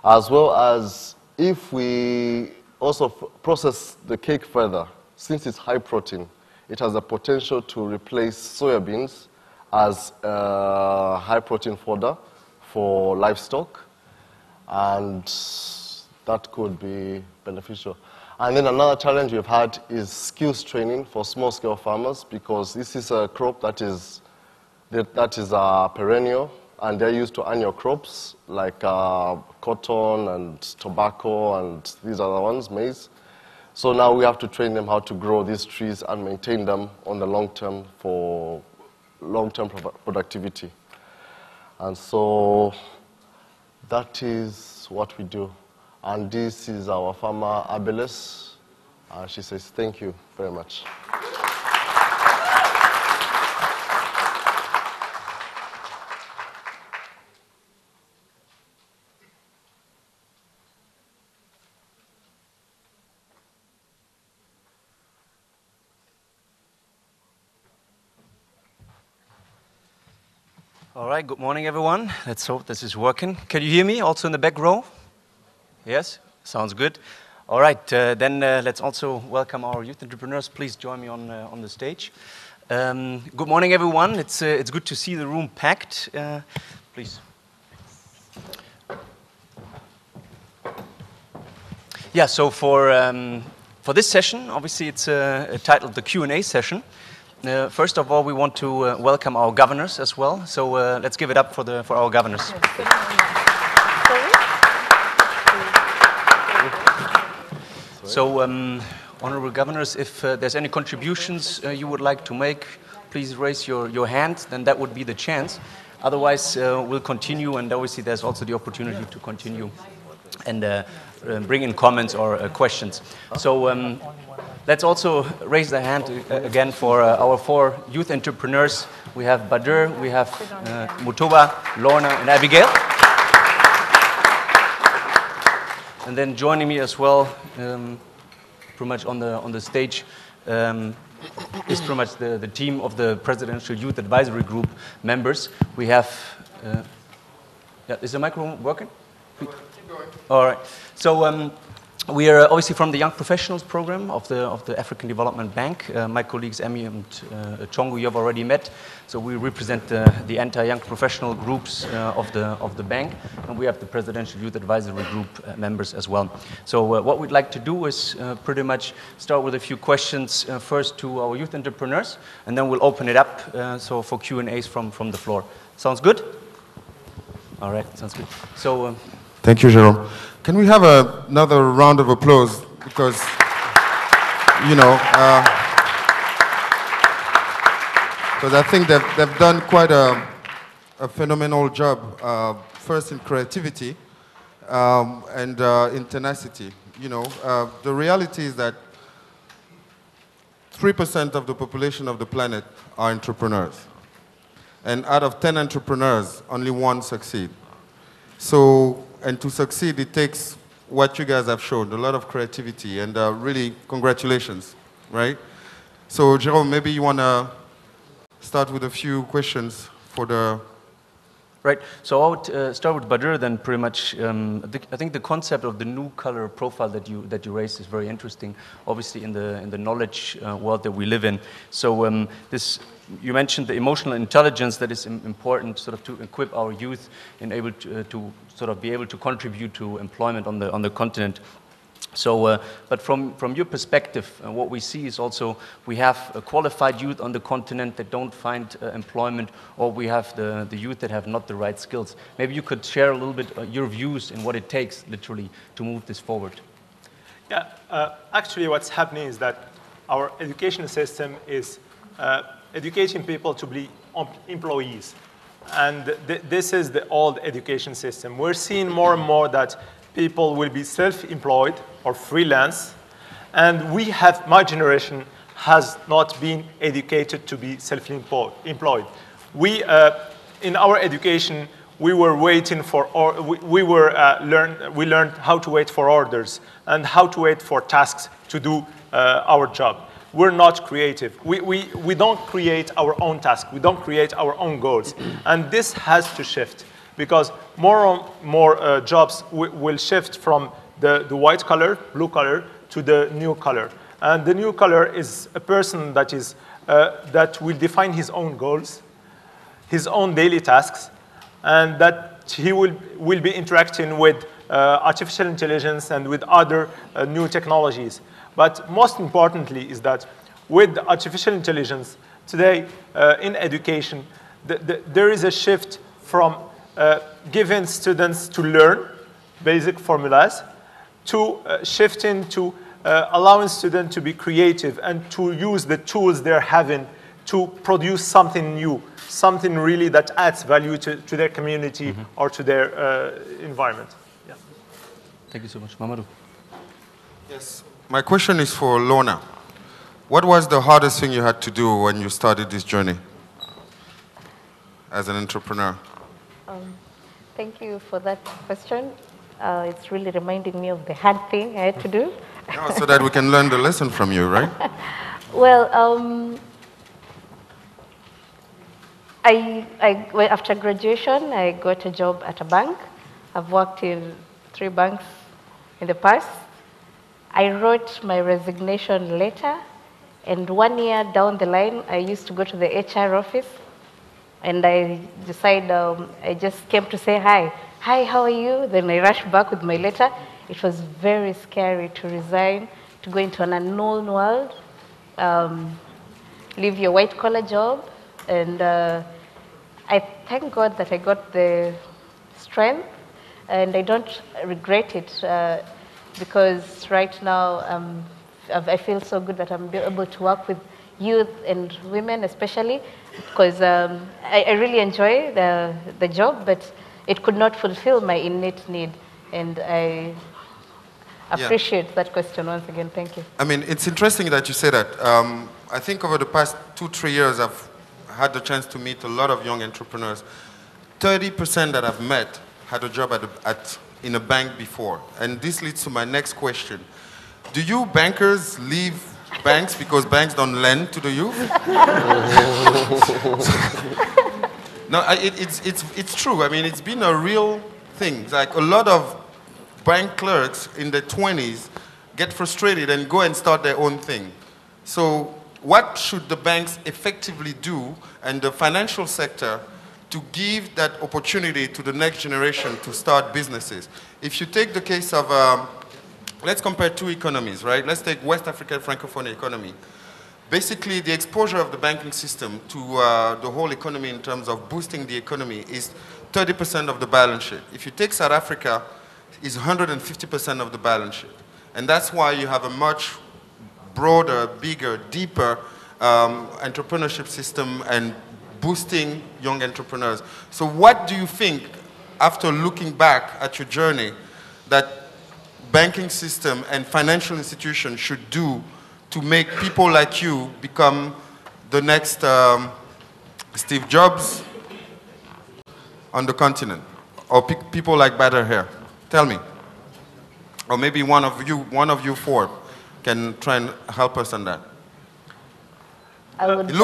As well as if we also process the cake further, since it's high protein, it has the potential to replace soybeans as a high protein fodder for livestock, and that could be beneficial. And then another challenge we've had is skills training for small-scale farmers, because this is a crop that is perennial, and they're used to annual crops like cotton and tobacco and these other ones, maize. So now we have to train them how to grow these trees and maintain them on the long term for long-term productivity. And so that is what we do. And this is our farmer, Abeles. And she says, thank you very much. All right, good morning, everyone. Let's hope this is working. Can you hear me also in the back row? Yes? Sounds good. All right, then let's also welcome our youth entrepreneurs. Please join me on the stage. Good morning, everyone. It's good to see the room packed. Please. Yeah, so for this session, obviously it's titled the Q&A session. First of all, we want to welcome our governors as well. So let's give it up for our governors. So, honorable governors, if there's any contributions you would like to make, please raise your hand, then that would be the chance. Otherwise, we'll continue, and obviously there's also the opportunity to continue and bring in comments or questions. So let's also raise the hand again for our 4 youth entrepreneurs. We have Bader, we have Mutoba, Lorna, and Abigail. And then joining me as well, pretty much on the stage, is pretty much the team of the Presidential Youth Advisory Group members. We have, yeah, is the microphone working? Keep going. All right. So we are obviously from the Young Professionals program of the African Development Bank. My colleagues Emmy and Chongu you have already met. So we represent the entire young professional groups of the bank, and we have the Presidential Youth Advisory Group members as well. So what we'd like to do is pretty much start with a few questions first to our youth entrepreneurs, and then we'll open it up so for Q&As from the floor. Sounds good? All right, sounds good. So. Thank you, Jerome. Can we have another round of applause? Because, you know, because I think they've done quite a phenomenal job, first in creativity and in tenacity. You know, the reality is that 3% of the population of the planet are entrepreneurs. And out of 10 entrepreneurs, only 1 succeeds. So, and to succeed, it takes what you guys have shown, a lot of creativity, and really, congratulations, right? So, Jerome, maybe you want to start with a few questions for the... Right, so I would start with Bader, then pretty much, I think the concept of the new color profile that you raised is very interesting, obviously in the knowledge world that we live in. So you mentioned the emotional intelligence that is important sort of to equip our youth and able to sort of be able to contribute to employment on the continent. So, but from your perspective, what we see is also we have a qualified youth on the continent that don't find employment, or we have the youth that have not the right skills. Maybe you could share a little bit your views and what it takes, literally, to move this forward. Yeah, actually what's happening is that our education system is educating people to be employees. And this is the old education system. We're seeing more and more that people will be self-employed or freelance, and my generation has not been educated to be self-employed. We, in our education, we were waiting for, we learned how to wait for orders and how to wait for tasks to do our job. We're not creative. We don't create our own tasks. We don't create our own goals. And this has to shift, because more and more jobs will shift from the white collar, blue collar, to the new color. And the new color is a person that will define his own goals, his own daily tasks, and that he will be interacting with artificial intelligence and with other new technologies. But most importantly is that with artificial intelligence, today in education, there is a shift from giving students to learn basic formulas to shifting to allowing students to be creative and to use the tools they're having to produce something new, something really that adds value to their community or to their environment. Yeah. Thank you so much. Mamadou. Yes. My question is for Lorna. What was the hardest thing you had to do when you started this journey as an entrepreneur? Thank you for that question. It's really reminding me of the hard thing I had to do. No, so that we can learn the lesson from you, right? Well, well, after graduation, I got a job at a bank. I've worked in 3 banks in the past. I wrote my resignation letter, and 1 year down the line, I used to go to the HR office, and I decided, I just came to say hi. Hi, how are you? Then I rushed back with my letter. It was very scary to resign, to go into an unknown world, leave your white-collar job, and I thank God that I got the strength, and I don't regret it because right now I feel so good that I'm able to work with youth and women especially, because I really enjoy the job, but it could not fulfill my innate need, and I appreciate that question once again. Thank you. I mean, it's interesting that you say that. I think over the past 2-3 years, I've had the chance to meet a lot of young entrepreneurs. 30% that I've met had a job in a bank before. And this leads to my next question. Do you bankers leave banks because banks don't lend to the youth? No, it's true. I mean, it's been a real thing. Like a lot of bank clerks in their 20s get frustrated and go and start their own thing. So what should the banks effectively do and the financial sector to give that opportunity to the next generation to start businesses? If you take the case of, let's compare 2 economies, right? Let's take West Africa Francophone economy. Basically, the exposure of the banking system to the whole economy in terms of boosting the economy is 30% of the balance sheet. If you take South Africa, it's 150% of the balance sheet. And that's why you have a much broader, bigger, deeper entrepreneurship system and boosting young entrepreneurs. So what do you think, after looking back at your journey, that banking system and financial institutions should do to make people like you become the next Steve Jobs on the continent, or people like Badr here? Tell me. Or maybe one of you 4 can try and help us on that. It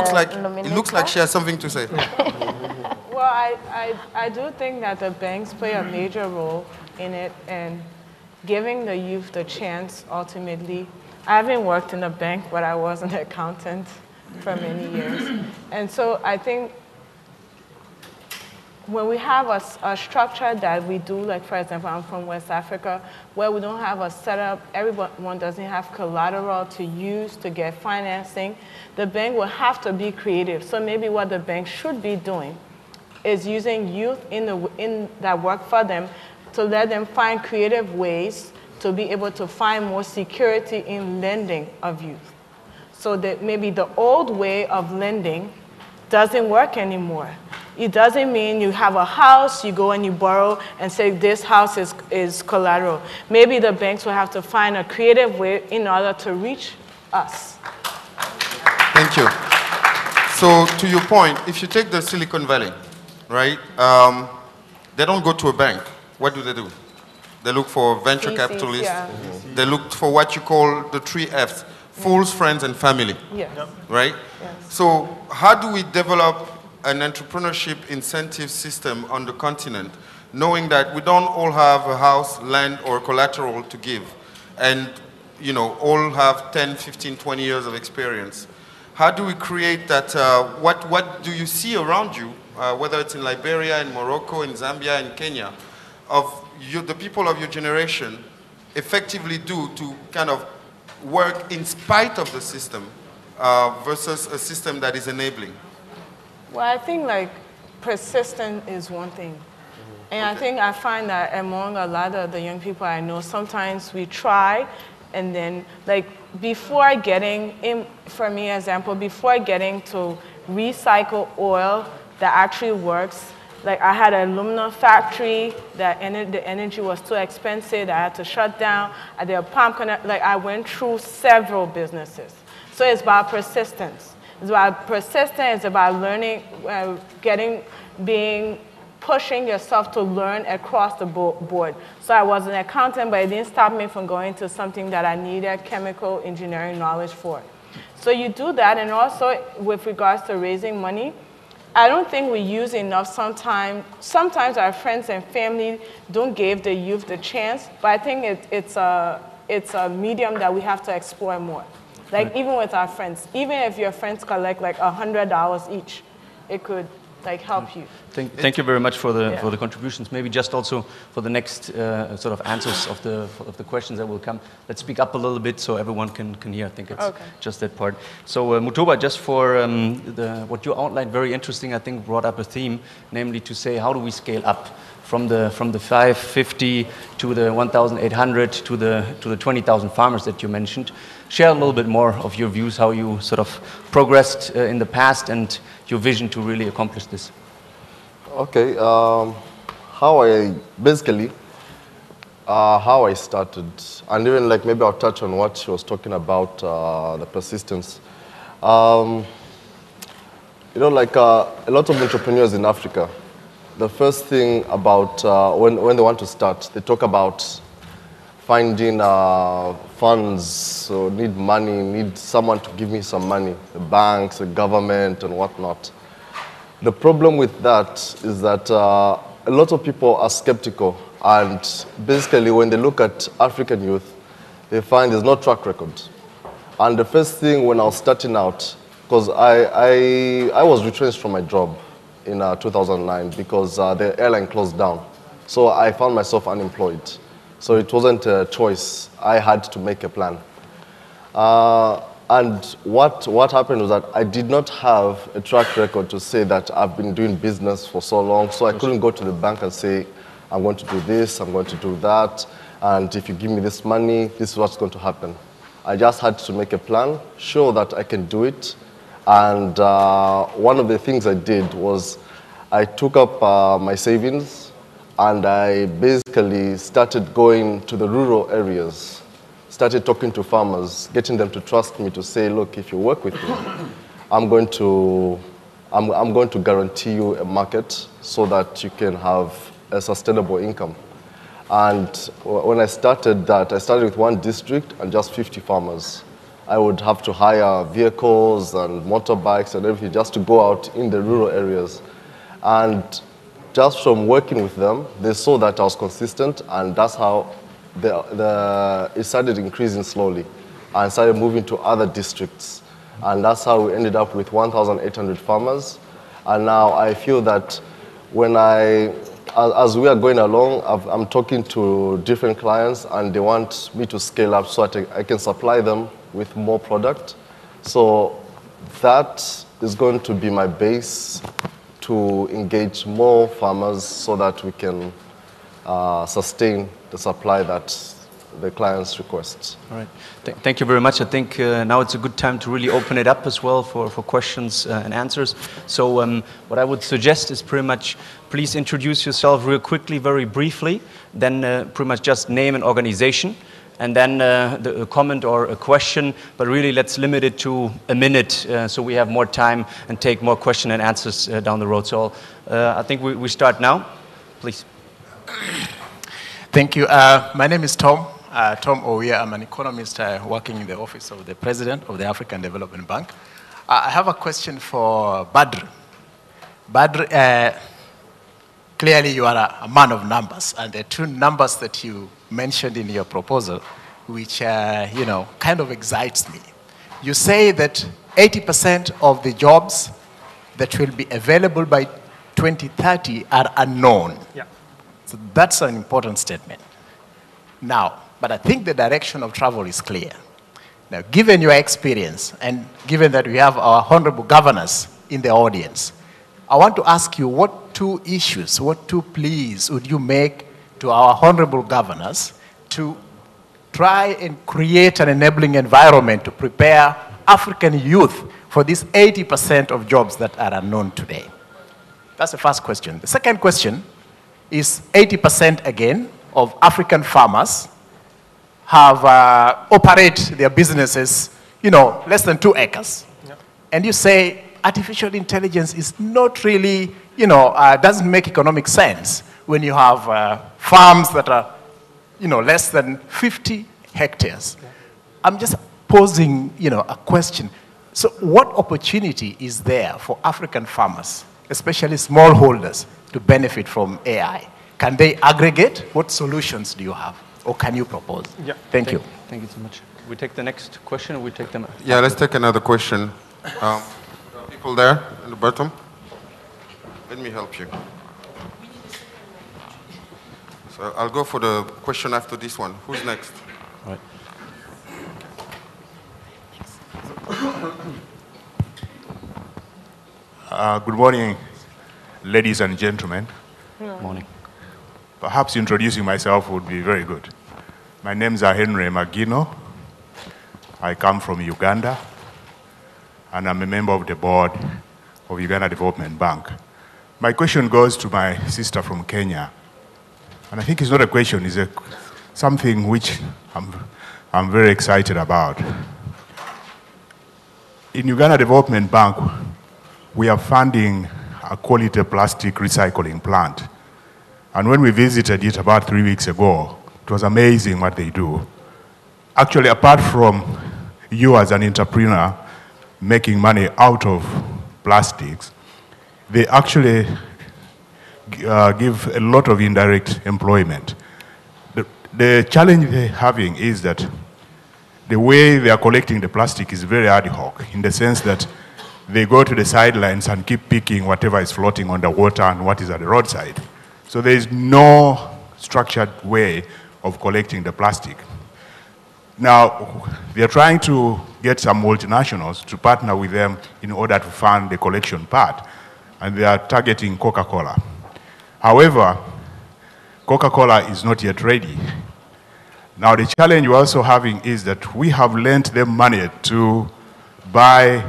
looks like she has something to say. Well, I do think that the banks play a major role in it, and giving the youth the chance ultimately. I haven't worked in a bank, but I was an accountant for many years. And so I think when we have a structure that we do, like for example, I'm from West Africa, where we don't have a setup, everyone doesn't have collateral to use to get financing, the bank will have to be creative. So maybe what the bank should be doing is using youth in that work for them to let them find creative ways to be able to find more security in lending of youth. So that maybe the old way of lending doesn't work anymore. It doesn't mean you have a house, you go and you borrow and say this house is collateral. Maybe the banks will have to find a creative way in order to reach us. Thank you. So to your point, if you take the Silicon Valley, right, they don't go to a bank. What do? They look for venture capitalists. Yeah. They look for what you call the 3 Fs, fools, friends, and family. Yes. Right? Yes. So how do we develop an entrepreneurship incentive system on the continent, knowing that we don't all have a house, land, or collateral to give, and all have 10, 15, 20 years of experience? How do we create that? What do you see around you, whether it's in Liberia, in Morocco, in Zambia, in Kenya, of the people of your generation effectively do to kind of work in spite of the system versus a system that is enabling? Well, I think like persistence is one thing. And I think I find that among a lot of the young people I know, sometimes we try And then, like, before getting, for me, example, before getting to recycle oil that actually works, like, I had an aluminum factory that the energy was too expensive, that I had to shut down. I did a pump connect, like, I went through several businesses. So it's about persistence. It's about persistence, it's about learning, pushing yourself to learn across the board. So I was an accountant, but it didn't stop me from going to something that I needed chemical engineering knowledge for. So you do that, and also with regards to raising money, I don't think we use enough sometimes. Sometimes our friends and family don't give the youth the chance, but I think it's a medium that we have to explore more. Like even with our friends, even if your friends collect like $100 each, it could like help you. Thank you very much for the contributions. Maybe just also for the next sort of answers of the questions that will come. Let's speak up a little bit so everyone can hear. I think it's just that part. So Mutoba, just for what you outlined, very interesting. I think brought up a theme, namely to say how do we scale up from the 550 to the 1,800 to the 20,000 farmers that you mentioned. Share a little bit more of your views, how you sort of progressed in the past and your vision to really accomplish this. Okay, how I started, and even like maybe I'll touch on what she was talking about, the persistence. You know, like a lot of entrepreneurs in Africa, the first thing about when they want to start, they talk about finding funds, so need money, need someone to give me some money, the banks, the government, and whatnot. The problem with that is that a lot of people are skeptical, and basically when they look at African youth, they find there's no track record. And the first thing when I was starting out, because I was retrenched from my job in 2009 because the airline closed down. So I found myself unemployed. So it wasn't a choice. I had to make a plan. And what happened was that I did not have a track record to say that I've been doing business for so long, so I couldn't go to the bank and say, I'm going to do this, I'm going to do that, and if you give me this money, this is what's going to happen. I just had to make a plan, show that I can do it, and one of the things I did was I took up my savings, and I basically started going to the rural areas, started talking to farmers, getting them to trust me to say, look, if you work with me, I'm going to guarantee you a market so that you can have a sustainable income. And when I started that, I started with one district and just 50 farmers. I would have to hire vehicles and motorbikes and everything just to go out in the rural areas. And just from working with them, they saw that I was consistent, and that's how it started increasing slowly and started moving to other districts. And that's how we ended up with 1,800 farmers. And now I feel that as we are going along, I'm talking to different clients, and they want me to scale up so that I can supply them with more product. So that is going to be my base to engage more farmers so that we can sustain the supply that the clients request. All right. Thank you very much. I think now it's a good time to really open it up as well for questions and answers. So what I would suggest is pretty much, please introduce yourself real quickly, very briefly, then pretty much just name an organization, and then a comment or a question, but really let's limit it to a minute so we have more time and take more question and answers down the road. So I think we start now. Please. Thank you. My name is Tom. Tom Owiya. I'm an economist working in the office of the President of the African Development Bank. I have a question for Badr. Badr, clearly you are a man of numbers, and the two numbers that you mentioned in your proposal, which kind of excites me. You say that 80% of the jobs that will be available by 2030 are unknown. Yeah. So that's an important statement. Now, but I think the direction of travel is clear. Now, given your experience and given that we have our honorable governors in the audience, I want to ask you what two pleas would you make to our honorable governors to try and create an enabling environment to prepare African youth for these 80% of jobs that are unknown today? That's the first question. The second question is 80% again of African farmers have operate their businesses, less than 2 acres. Yeah. And you say artificial intelligence is not really, doesn't make economic sense when you have farms that are, less than 50 hectares. Yeah. I'm just posing, a question. So what opportunity is there for African farmers, especially smallholders, to benefit from AI? Can they aggregate? What solutions do you have? Or can you propose? Yeah. Thank you. Thank you so much. We take the next question, or we take them? Yeah, let's take another question. People there in the bottom. Let me help you. So I'll go for the question after this one. Who's next? All right. Good morning, ladies and gentlemen. Good morning. Perhaps introducing myself would be very good. My name is Henry Magino. I come from Uganda, and I'm a member of the board of Uganda Development Bank. My question goes to my sister from Kenya. And I think it's not a question, it's something which I'm very excited about. In Uganda Development Bank, we are funding a quality plastic recycling plant. And when we visited it about 3 weeks ago, it was amazing what they do. Actually, apart from you as an entrepreneur making money out of plastics, they actually give a lot of indirect employment. The challenge they're having is that the way they are collecting the plastic is very ad hoc, in the sense that they go to the sidelines and keep picking whatever is floating on the water and what is at the roadside. So there is no structured way of collecting the plastic. Now, they're trying to get some multinationals to partner with them in order to fund the collection part, and they are targeting Coca-Cola. However, Coca-Cola is not yet ready. Now, the challenge we're also having is that we have lent them money to buy,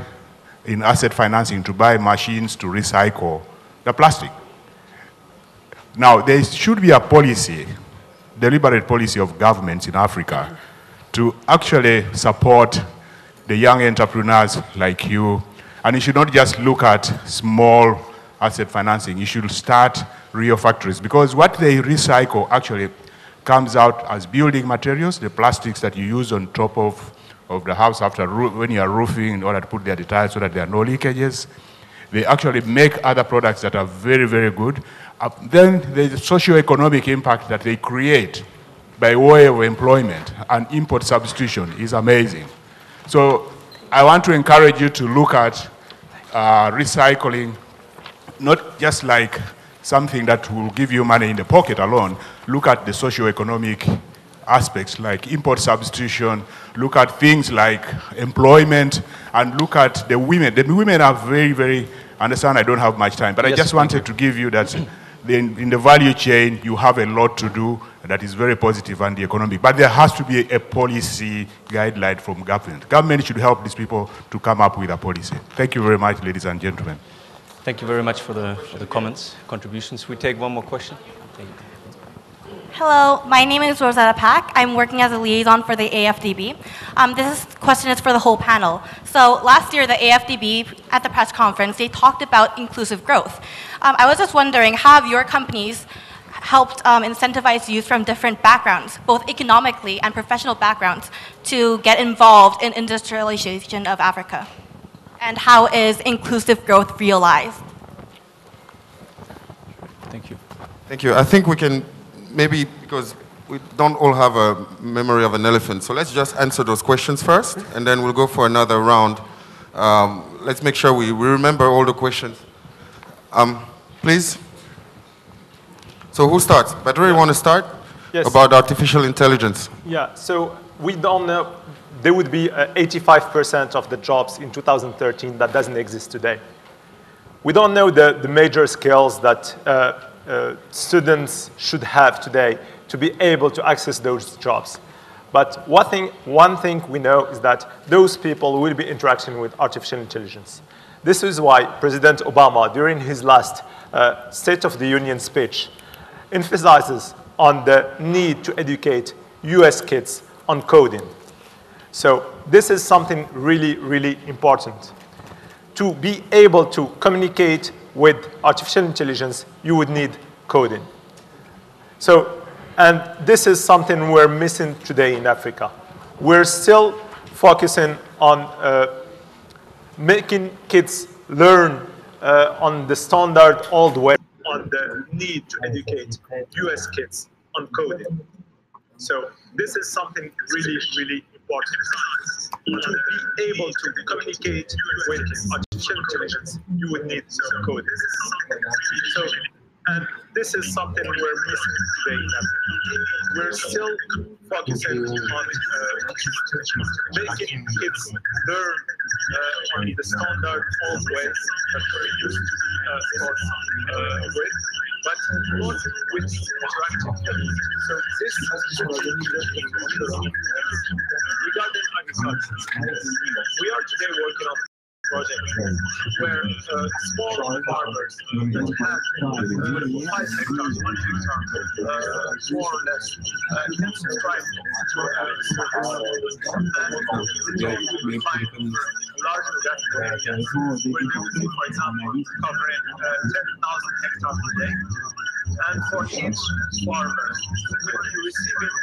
in asset financing, to buy machines to recycle the plastic. Now, there should be a policy, deliberate policy of governments in Africa to actually support the young entrepreneurs like you. And you should not just look at small asset financing. You should start real factories, because what they recycle actually comes out as building materials, the plastics that you use on top of the house after when you are roofing in order to put there the tiles so that there are no leakages. They actually make other products that are very, very good. Then the socio-economic impact that they create by way of employment and import substitution is amazing. So I want to encourage you to look at recycling, not just like something that will give you money in the pocket alone. Look at the socio-economic aspects like import substitution, look at things like employment, and look at the women. The women are very, very, understand I don't have much time, but yes, I just wanted to give you that in the value chain, you have a lot to do that is very positive and the economic. But there has to be a policy guideline from government. Government should help these people to come up with a policy. Thank you very much, ladies and gentlemen. Thank you very much for the comments, contributions. We take one more question. Hello, my name is Rosetta Pack. I'm working as a liaison for the AFDB. This question is for the whole panel. So last year, the AFDB, at the press conference, they talked about inclusive growth. I was just wondering, have your companies helped incentivize youth from different backgrounds, both economically and professional backgrounds, to get involved in industrialization of Africa? And how is inclusive growth realized? Thank you. Thank you. I think we can maybe, because we don't all have a memory of an elephant, so let's just answer those questions first, and then we'll go for another round. Let's make sure we remember all the questions. Please. So who starts? Badri, you want to start? Yes. About artificial intelligence. Yeah, so we don't know. There would be 85% of the jobs in 2013 that doesn't exist today. We don't know the major skills that students should have today to be able to access those jobs. But one thing we know is that those people will be interacting with artificial intelligence. This is why President Obama, during his last State of the Union speech, emphasizes on the need to educate US kids on coding. So this is something really, really important. To be able to communicate with artificial intelligence, you would need coding. So, and this is something we're missing today in Africa. We're still focusing on making kids learn on the standard old way, on the need to educate US kids on coding. So this is something really, really important. To be able to communicate with artificial intelligence, you would need coding. So, and this is something we're missing today in Africa. We're still focusing on making kids learn on the standard old ways that we used to be taught with, but not with interactive learning. So this regarding agriculture, we are today working on project where small farmers that have 5 hectares, 1 hectare, more or less, can subscribe to a service and we find large geographical areas where they would be, for example, covering 10,000 hectares per day. And for each farmer, we will be receiving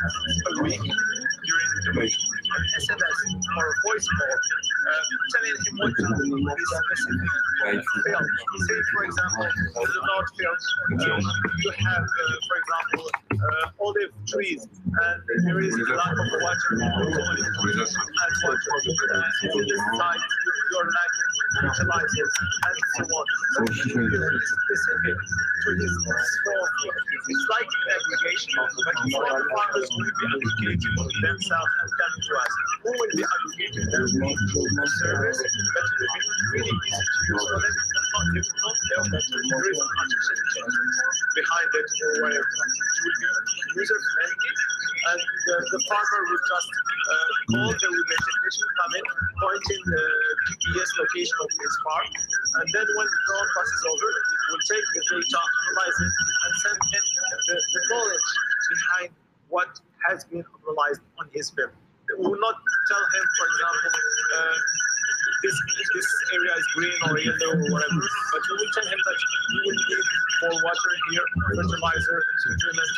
a week during the week an SMS or a voice call telling him what to do in this specific field. Say, for example, in the North field, you have, for example, olive trees, and there is a lack of water in those olive trees, and water. On this side, you're lacking fertilizers, and so on. So it should be really specific to his small field. It's like an aggregation, but small farmers will be aggregating themselves and coming to us. Who will be aggregating them? A service that will be really easy to use for them. They will not know that there is an artificial intelligence behind it or whatever. It will be user-friendly, and the farmer will just call, there will be a technician come in, pointing the GPS location of his farm, and then when the drone passes over, we'll take the data, analyze it, and send him the knowledge behind what has been analyzed on his field. We will not tell him, for example, this area is green or yellow or whatever, but we will tell him that you will need more water here, fertilizer, supplement.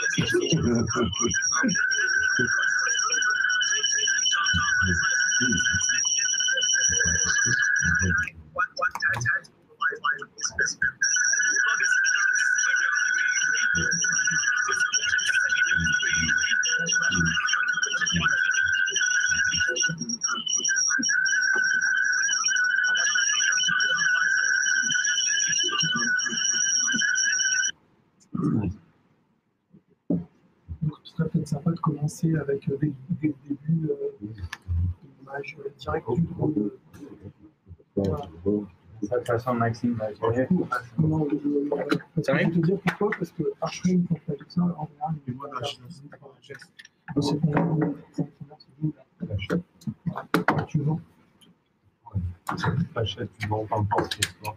Ça peut être sympa de commencer avec dès le début une image directe du drone. Voilà. De toute façon, Maxime va gérer. Non, je vais te dire pourquoi, parce que après, quand tu as dit ça, en général, il voit la chance. C'est qu'on tu vends. T'achètes, tu vends pas importe l'histoire.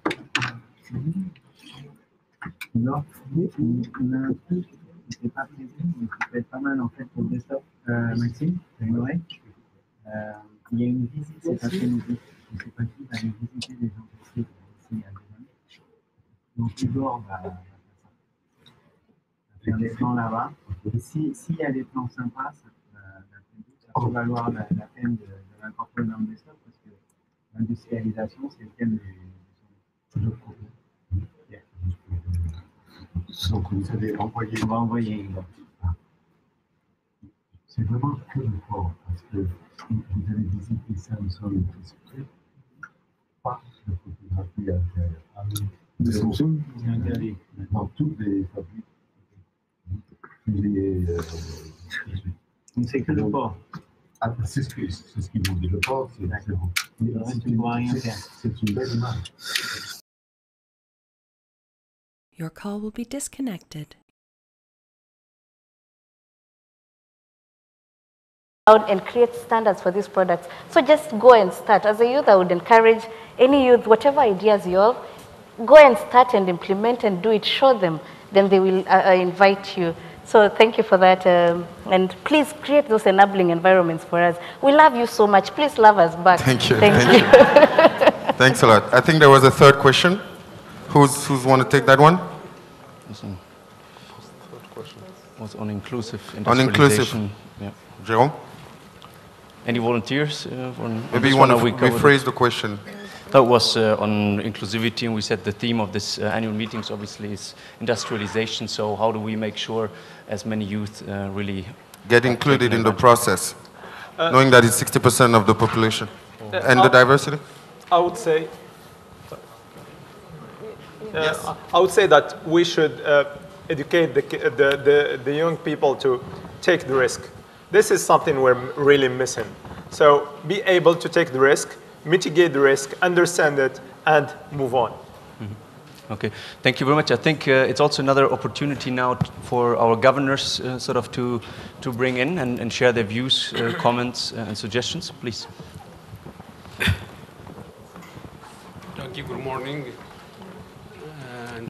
Non, on a un truc qui n'était pas prévu, mais qui peut être pas mal en fait pour le desktop. Maxime, j'aimerais. Il y a une visite cet après-midi. Je ne sais pas qui va aller visiter les entreprises ici à Lyon. Donc Igor va faire des plans là-bas. Et s'il y a des plans sympas, ça peut valoir la peine de l'incorporer dans le desktop parce que l'industrialisation, c'est le thème des donc vous avez envoyé. On va envoyer Igor. C'est vraiment que le fort, parce que vous avez visité ça au sol exprès, pas de photographie intérieure. De Samsung, c'est interdit dans toutes les fabriques. C'est que le port. Ah, c'est ce qu'ils m'ont dit, le port, c'est bon. Tu ne vois rien faire. C'est une belle image. Your call will be disconnected. and create standards for these products. So just go and start. As a youth, I would encourage any youth, whatever ideas you have, go and start and implement and do it, show them, then they will invite you. So thank you for that, and please create those enabling environments for us. We love you so much. Please love us back. Thank you. Thank you. Thanks a lot. I think there was a third question. Who's want to take that one? Was on inclusive On inclusive. industrialization. Yeah. Jerome? Any volunteers? Maybe you want to rephrase the question. That was on inclusivity, and we said the theme of this annual meetings obviously is industrialization. So how do we make sure as many youth really get included in the process, knowing that it's 60% of the population and the diversity? I would say, yes. I would say that we should educate the young people to take the risk. This is something we're really missing. So be able to take the risk, mitigate the risk, understand it, and move on. Mm-hmm. Okay, thank you very much. I think it's also another opportunity now for our governors sort of to bring in and share their views, comments, and suggestions. Please. Thank you. Good morning.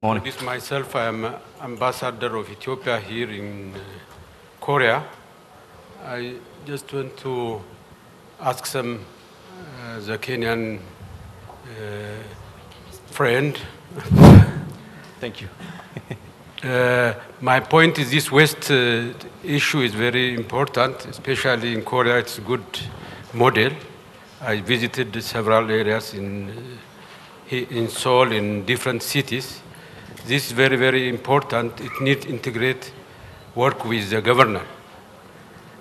Morning. This myself, I am ambassador of Ethiopia here in Korea. I just want to ask some the Kenyan friend. Thank you. My point is this waste issue is very important, especially in Korea. It's a good model. I visited several areas in Seoul, in different cities. This is very, very important. It needs to integrate work with the governor.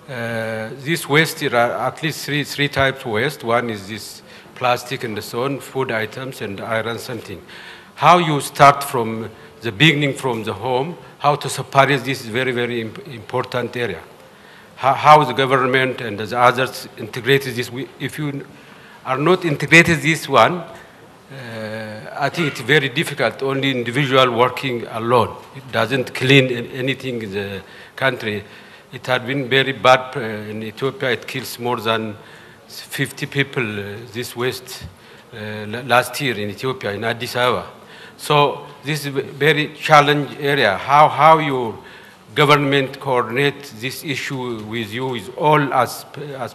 This waste, there are at least three types of waste. One is this plastic and so on, food items and iron something. How you start from the beginning, from the home, how to separate this is very, very important area. How the government and the others integrated this. If you are not integrated this one, I think it's very difficult, only individual working alone. It doesn't clean anything in the country. It had been very bad in Ethiopia. It kills more than 50 people, this waste, last year in Ethiopia, in Addis Ababa. So this is a very challenging area. How your government coordinate this issue with you is all as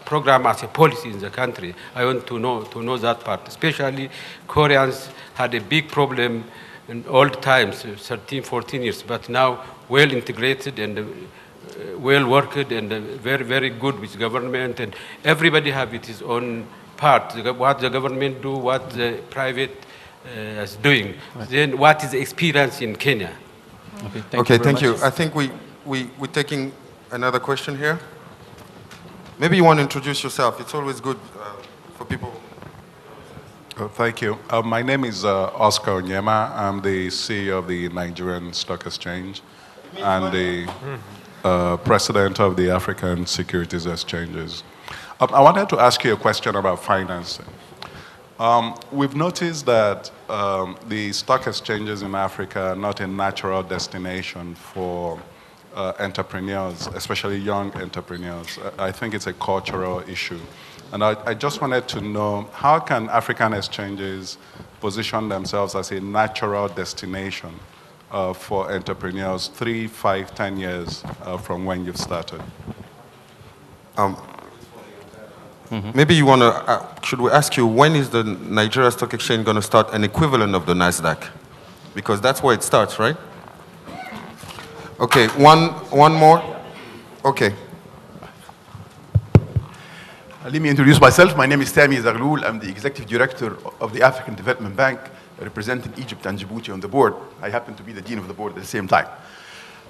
program, as a policy in the country. I want to know that part. Especially Koreans had a big problem in old times, 13, 14 years, but now well integrated and well worked and very, very good with government, and everybody have his own part. What the government do, what the private is doing. Right. Then what is the experience in Kenya? Okay, thank you. I think we're taking another question here. Maybe you want to introduce yourself. It's always good for people. Thank you. My name is Oscar Onyema. I'm the CEO of the Nigerian Stock Exchange and the president of the African Securities Exchanges. I wanted to ask you a question about financing. We've noticed that the stock exchanges in Africa are not a natural destination for entrepreneurs, especially young entrepreneurs. I think it's a cultural issue. And I just wanted to know, how can African exchanges position themselves as a natural destination for entrepreneurs 3, 5, 10 years from when you've started? Maybe you want to, should we ask you, when is the Nigeria Stock Exchange going to start an equivalent of the NASDAQ? Because that's where it starts, right? Okay, one more. Okay. Let me introduce myself. My name is Sami Zaghloul. I'm the executive director of the African Development Bank, representing Egypt and Djibouti on the board. I happen to be the dean of the board at the same time.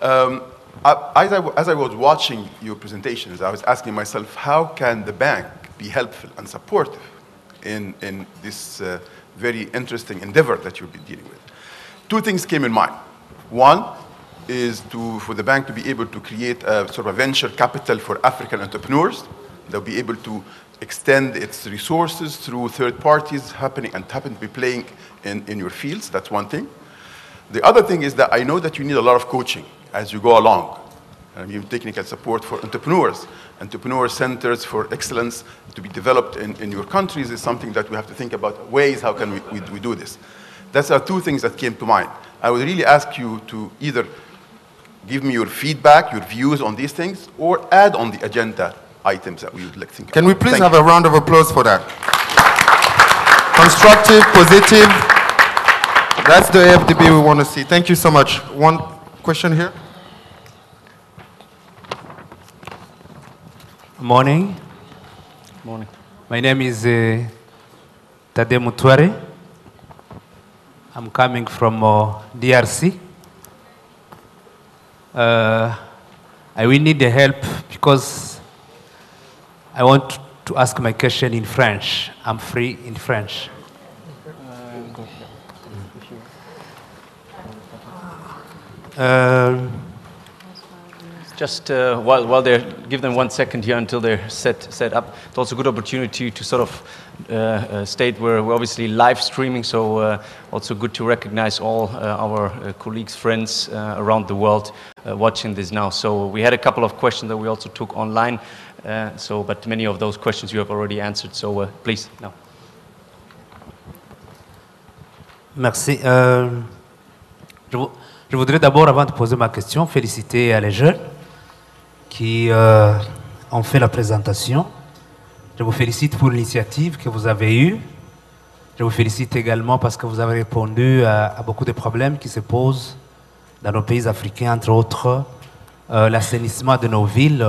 As I was watching your presentations, I was asking myself, how can the bank be helpful and supportive in this very interesting endeavor that you've been dealing with? Two things came in mind. One is for the bank to be able to create a sort of a venture capital for African entrepreneurs. They'll be able to extend its resources through third parties happen to be playing in your fields. That's one thing. The other thing is that I know that you need a lot of coaching as you go along. technical support for entrepreneurs. Entrepreneur centers for excellence to be developed in your countries is something that we have to think about ways how can we do this. Those are two things that came to mind. I would really ask you to either give me your feedback, your views on these things, or add on the agenda items that we would like to think about. Can we please Thank have a round of applause for that? Constructive, positive. That's the AFDB we want to see. Thank you so much. One question here. Morning. Morning. My name is Tade Mutware. I'm coming from DRC. I will need the help because I want to ask my question in French. I'm free in French. Just while they're, give them 1 second here until they're set up. It's also a good opportunity to sort of state we're obviously live streaming, so also good to recognize all our colleagues, friends around the world watching this now. So we had a couple of questions that we also took online, but many of those questions you have already answered, so please, now. Merci. Je voudrais d'abord, avant de poser ma question, féliciter les jeunes qui ont fait la présentation. Je vous félicite pour l'initiative que vous avez eue. Je vous félicite également parce que vous avez répondu à beaucoup de problèmes qui se posent dans nos pays africains, entre autres l'assainissement de nos villes,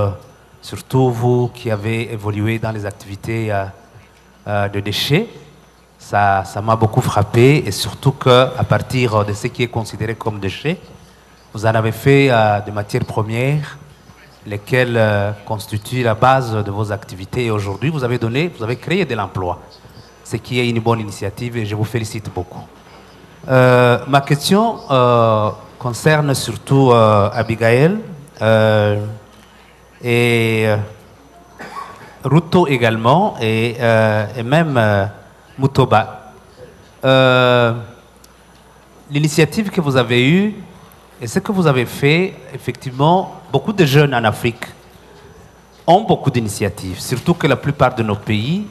surtout vous qui avez évolué dans les activités de déchets. Ça m'a beaucoup frappé, et surtout qu'à partir de ce qui est considéré comme déchets, vous en avez fait des matières premières, lesquelles constituent la base de vos activités. Et aujourd'hui, vous avez créé de l'emploi, ce qui est une bonne initiative, et je vous félicite beaucoup. Ma question concerne surtout Abigail et Ruto également, et même Mutoba. L'initiative que vous avez eue et ce que vous avez fait, effectivement, beaucoup de jeunes en Afrique ont beaucoup d'initiatives, surtout que la plupart de nos pays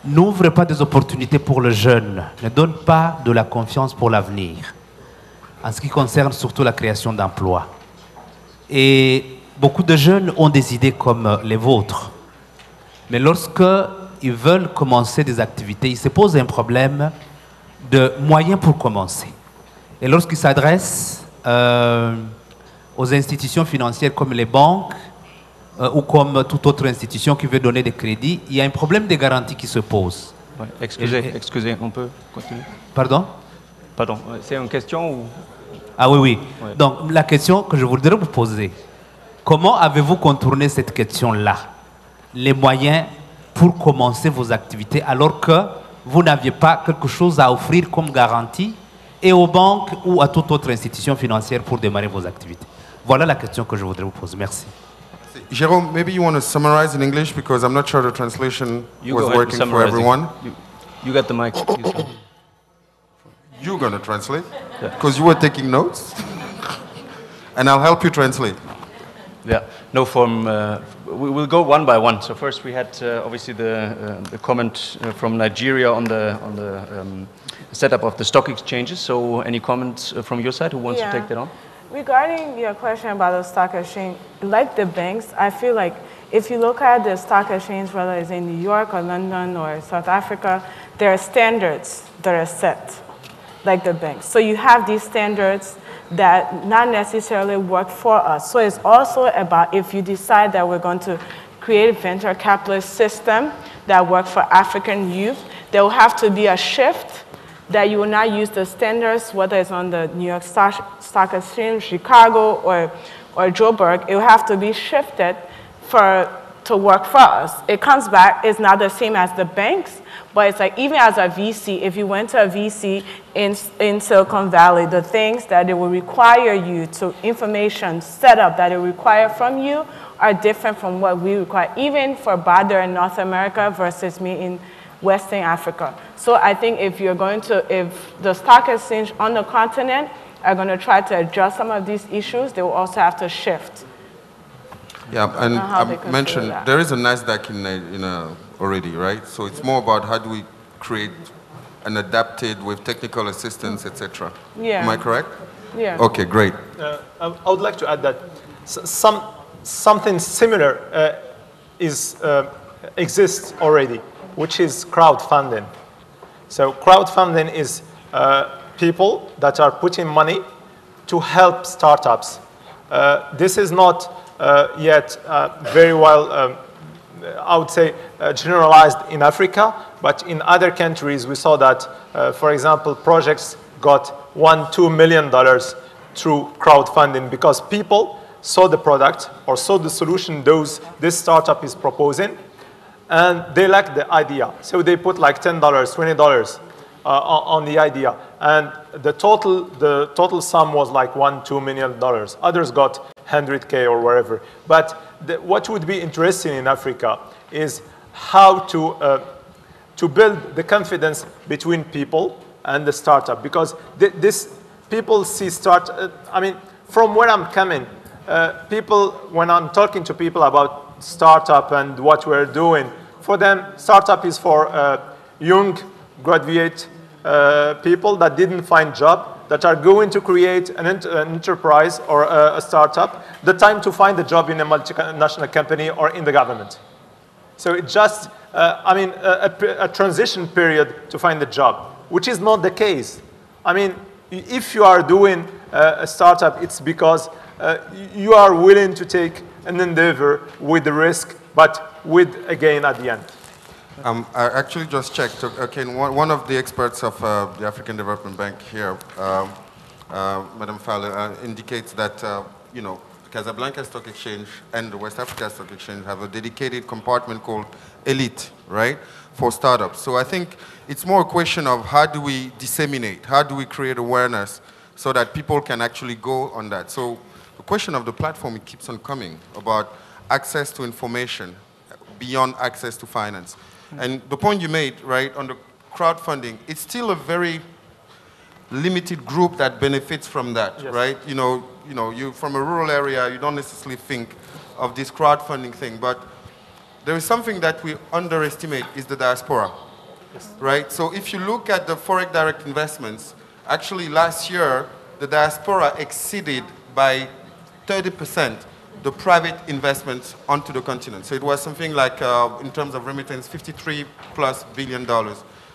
n'ouvrent pas des opportunités pour le jeune, ne donnent pas de la confiance pour l'avenir, en ce qui concerne surtout la création d'emplois. Et beaucoup de jeunes ont des idées comme les vôtres, mais lorsqu'ils veulent commencer des activités, ils se posent un problème de moyens pour commencer. Et lorsqu'ils s'adressent aux institutions financières comme les banques ou comme toute autre institution qui veut donner des crédits, il y a un problème de garantie qui se pose. Ouais, excusez, on peut continuer? Pardon? Pardon, c'est une question ou... Ah oui, oui. Ouais. Donc la question que je voudrais vous poser, comment avez-vous contourné cette question-là? Les moyens pour commencer vos activités alors que vous n'aviez pas quelque chose à offrir comme garantie et aux banques ou à toute autre institution financière pour démarrer vos activités. Voilà la question que je voudrais vous poser. Merci. Jérôme, maybe you want to summarize in English because I'm not sure the translation was working for everyone. You got the mic. You're going to translate because you were taking notes and I'll help you translate. Yeah, no, we will go one by one. So first we had obviously the comment from Nigeria on the setup of the stock exchanges. So any comments from your side? Who wants to take that on? Regarding your question about the stock exchange, like the banks, I feel like if you look at the stock exchange, whether it's in New York or London or South Africa, there are standards that are set, like the banks. So you have these standards that not necessarily work for us. So it's also about if you decide that we're going to create a venture capitalist system that works for African youth, there will have to be a shift that you will not use the standards, whether it's on the New York Stock Exchange, Chicago, or Joburg. It will have to be shifted to work for us. It comes back, it's not the same as the banks, but it's like even as a VC, if you went to a VC in Silicon Valley, the things that it will require you to information setup that it will require from you are different from what we require, even for Badr in North America versus me in Western Africa. So I think if the stock exchange on the continent are going to try to address some of these issues, they will also have to shift. Yeah, and how they I consider mentioned that. there is a NASDAQ already, right? So it's more about how do we create and adapt it with technical assistance, etc. Yeah. Am I correct? Yeah. Okay, great. I would like to add that something similar exists already, which is crowdfunding. So crowdfunding is people that are putting money to help startups. This is not yet very well, I would say, generalized in Africa, but in other countries we saw that, for example, projects got $1–2 million through crowdfunding because people saw the product or saw the solution this startup is proposing, and they liked the idea. So they put like $10, $20 on the idea. And the total sum was like $1–2 million. Others got 100K or wherever. But what would be interesting in Africa is how to build the confidence between people and the startup. Because people see I mean, from where I'm coming, people, when I'm talking to people about startup and what we're doing, for them, startup is for young graduate people that didn't find job, that are going to create an enterprise or a startup, the time to find a job in a multinational company or in the government. So it's just, I mean, a transition period to find a job, which is not the case. I mean, if you are doing a startup, it's because you are willing to take an endeavor with the risk, but with a gain at the end. I actually just checked. Okay, one of the experts of the African Development Bank here, Madam Fowler, indicates that Casablanca Stock Exchange and the West Africa Stock Exchange have a dedicated compartment called Elite, right, for startups. So I think it's more a question of how do we disseminate, how do we create awareness so that people can actually go on that. So the question of the platform, it keeps on coming about access to information beyond access to finance. And the point you made, right, on the crowdfunding, it's still a very limited group that benefits from that, yes. Right? You from a rural area, you don't necessarily think of this crowdfunding thing, but there is something that we underestimate is the diaspora, yes. Right? So if you look at the foreign direct investments, actually last year, the diaspora exceeded by 30% the private investments onto the continent. So it was something like, in terms of remittance, $53+ billion.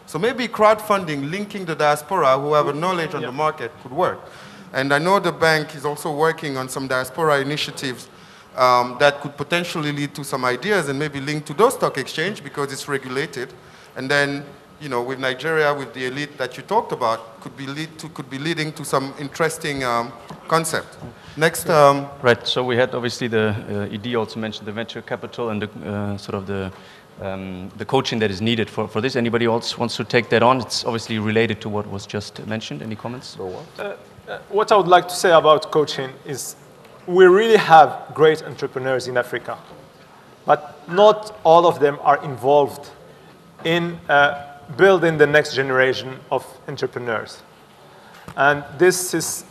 So maybe crowdfunding linking the diaspora who have a knowledge on the market could work. And I know the bank is also working on some diaspora initiatives that could potentially lead to some ideas and maybe link to those stock exchange because it's regulated. And then, with Nigeria, with the elite that you talked about, could be leading to some interesting concept. Next. Right, so we had obviously the ED also mentioned the venture capital and the coaching that is needed for this. Anybody else wants to take that on? It's obviously related to what was just mentioned. Any comments? What I would like to say about coaching is we really have great entrepreneurs in Africa, but not all of them are involved in building the next generation of entrepreneurs. And this is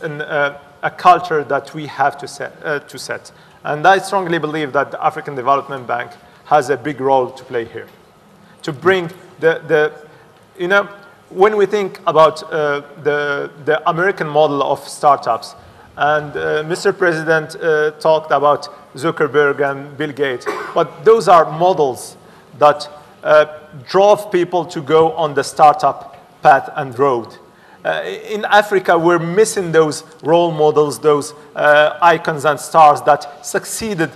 a culture that we have to set. And I strongly believe that the African Development Bank has a big role to play here. To bring when we think about the American model of startups, and Mr. President talked about Zuckerberg and Bill Gates, but those are models that drove people to go on the startup path and road. In Africa, we're missing those role models, those icons and stars that succeeded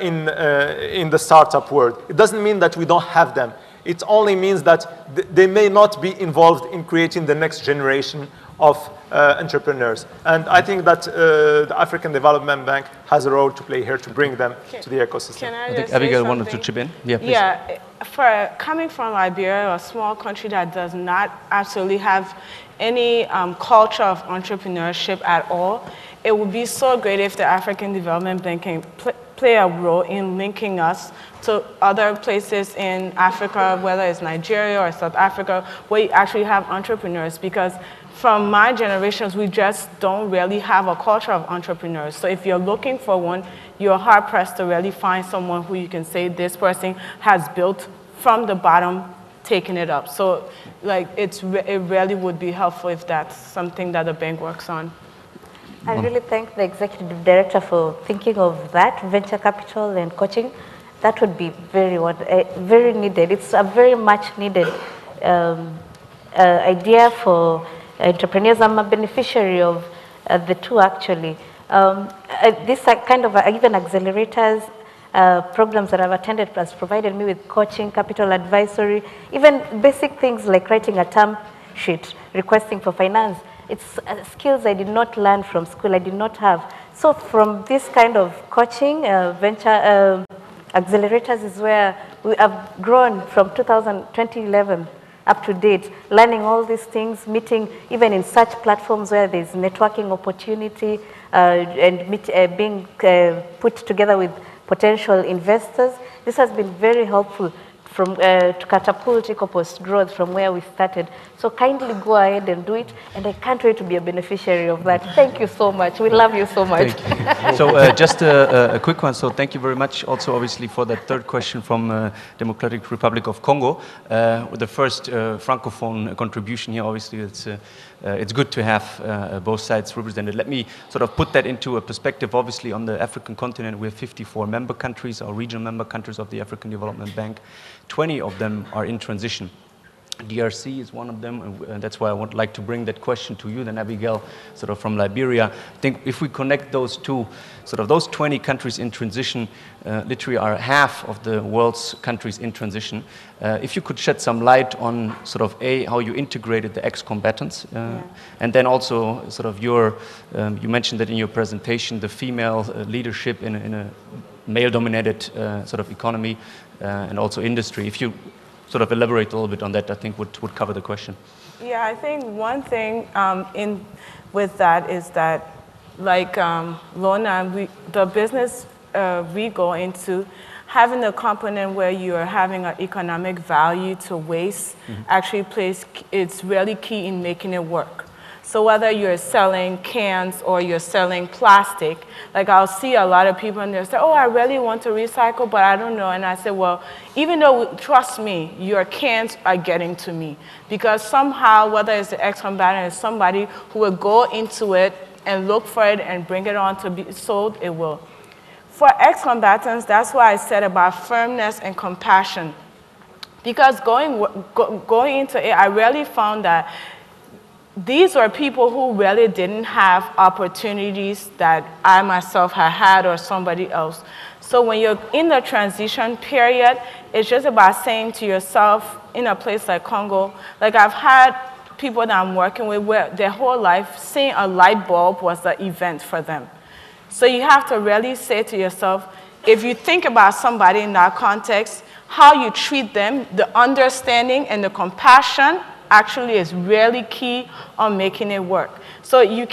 in the startup world. It doesn't mean that we don't have them. It only means that they may not be involved in creating the next generation of entrepreneurs. And I think that the African Development Bank has a role to play here to bring them to the ecosystem. Can I think Abigail wanted to chip in. Yeah, please. Yeah, coming from Liberia, a small country that does not absolutely have any culture of entrepreneurship at all, it would be so great if the African Development Bank can play a role in linking us to other places in Africa, whether it's Nigeria or South Africa, where you actually have entrepreneurs. Because from my generations, we just don't really have a culture of entrepreneurs. So if you're looking for one, you're hard-pressed to really find someone who you can say this person has built from the bottom, taking it up. So like, it really would be helpful if that's something that the bank works on. I really thank the executive director for thinking of that, venture capital and coaching. That would be very needed. It's a very much needed idea for entrepreneurs. I'm a beneficiary of the two, actually. These are kind of even accelerators, programs that I've attended has provided me with coaching, capital advisory, even basic things like writing a term sheet, requesting for finance. It's skills I did not learn from school, I did not have. So from this kind of coaching, venture accelerators is where we have grown from 2011 up to date, learning all these things, meeting even in such platforms where there's networking opportunity and being put together with potential investors. This has been very helpful to catapult Ecopost growth from where we started. So kindly go ahead and do it, and I can't wait to be a beneficiary of that. Thank you so much. We love you so much. Thank you. So just a quick one. So thank you very much also obviously for that third question from Democratic Republic of Congo. With the first Francophone contribution here, obviously it's good to have both sides represented. Let me sort of put that into a perspective. Obviously on the African continent we have 54 member countries, or regional member countries of the African Development Bank. 20 of them are in transition. DRC is one of them, and that's why I would like to bring that question to you, then Abigail, sort of from Liberia. I think if we connect those two, sort of those 20 countries in transition, literally are half of the world's countries in transition. If you could shed some light on sort of how you integrated the ex-combatants, and then also sort of you mentioned that in your presentation, the female leadership in a male-dominated sort of economy and also industry. If you sort of elaborate a little bit on that, I think would cover the question. Yeah, I think one thing with that is that, like Lona, the business we go into, having a component where you are having an economic value to waste actually it's really key in making it work. So whether you're selling cans or you're selling plastic, like I'll see a lot of people and they'll say, oh, I really want to recycle, but I don't know. And I say, well, even though, trust me, your cans are getting to me. Because somehow, whether it's the ex-combatant or somebody who will go into it and look for it and bring it on to be sold, it will. For ex-combatants, that's why I said about firmness and compassion. Because going into it, I really found that these were people who really didn't have opportunities that I myself had or somebody else. So when you're in the transition period, it's just about saying to yourself, in a place like Congo, like I've had people that I'm working with where their whole life, seeing a light bulb was the event for them. So you have to really say to yourself, if you think about somebody in that context, how you treat them, the understanding and the compassion actually is really key on making it work. So you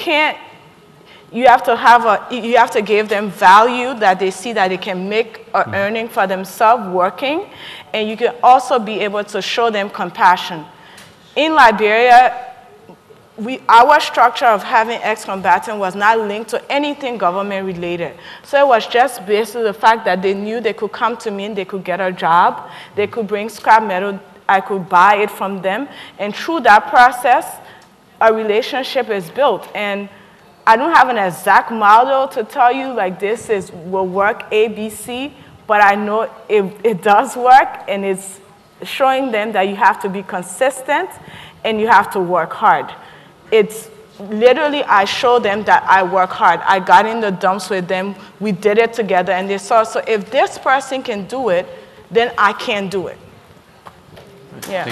have to give them value that they see that they can make an earning for themselves working, and you can also be able to show them compassion. In Liberia, our structure of having ex-combatant was not linked to anything government related. So it was just based on the fact that they knew they could come to me and they could get a job, they could bring scrap metal, I could buy it from them, and through that process, a relationship is built. And I don't have an exact model to tell you, like this will work A, B, C, but I know it does work, and it's showing them that you have to be consistent and you have to work hard. It's literally, I show them that I work hard. I got in the dumps with them, we did it together, and they saw, so if this person can do it, then I can do it. Yeah.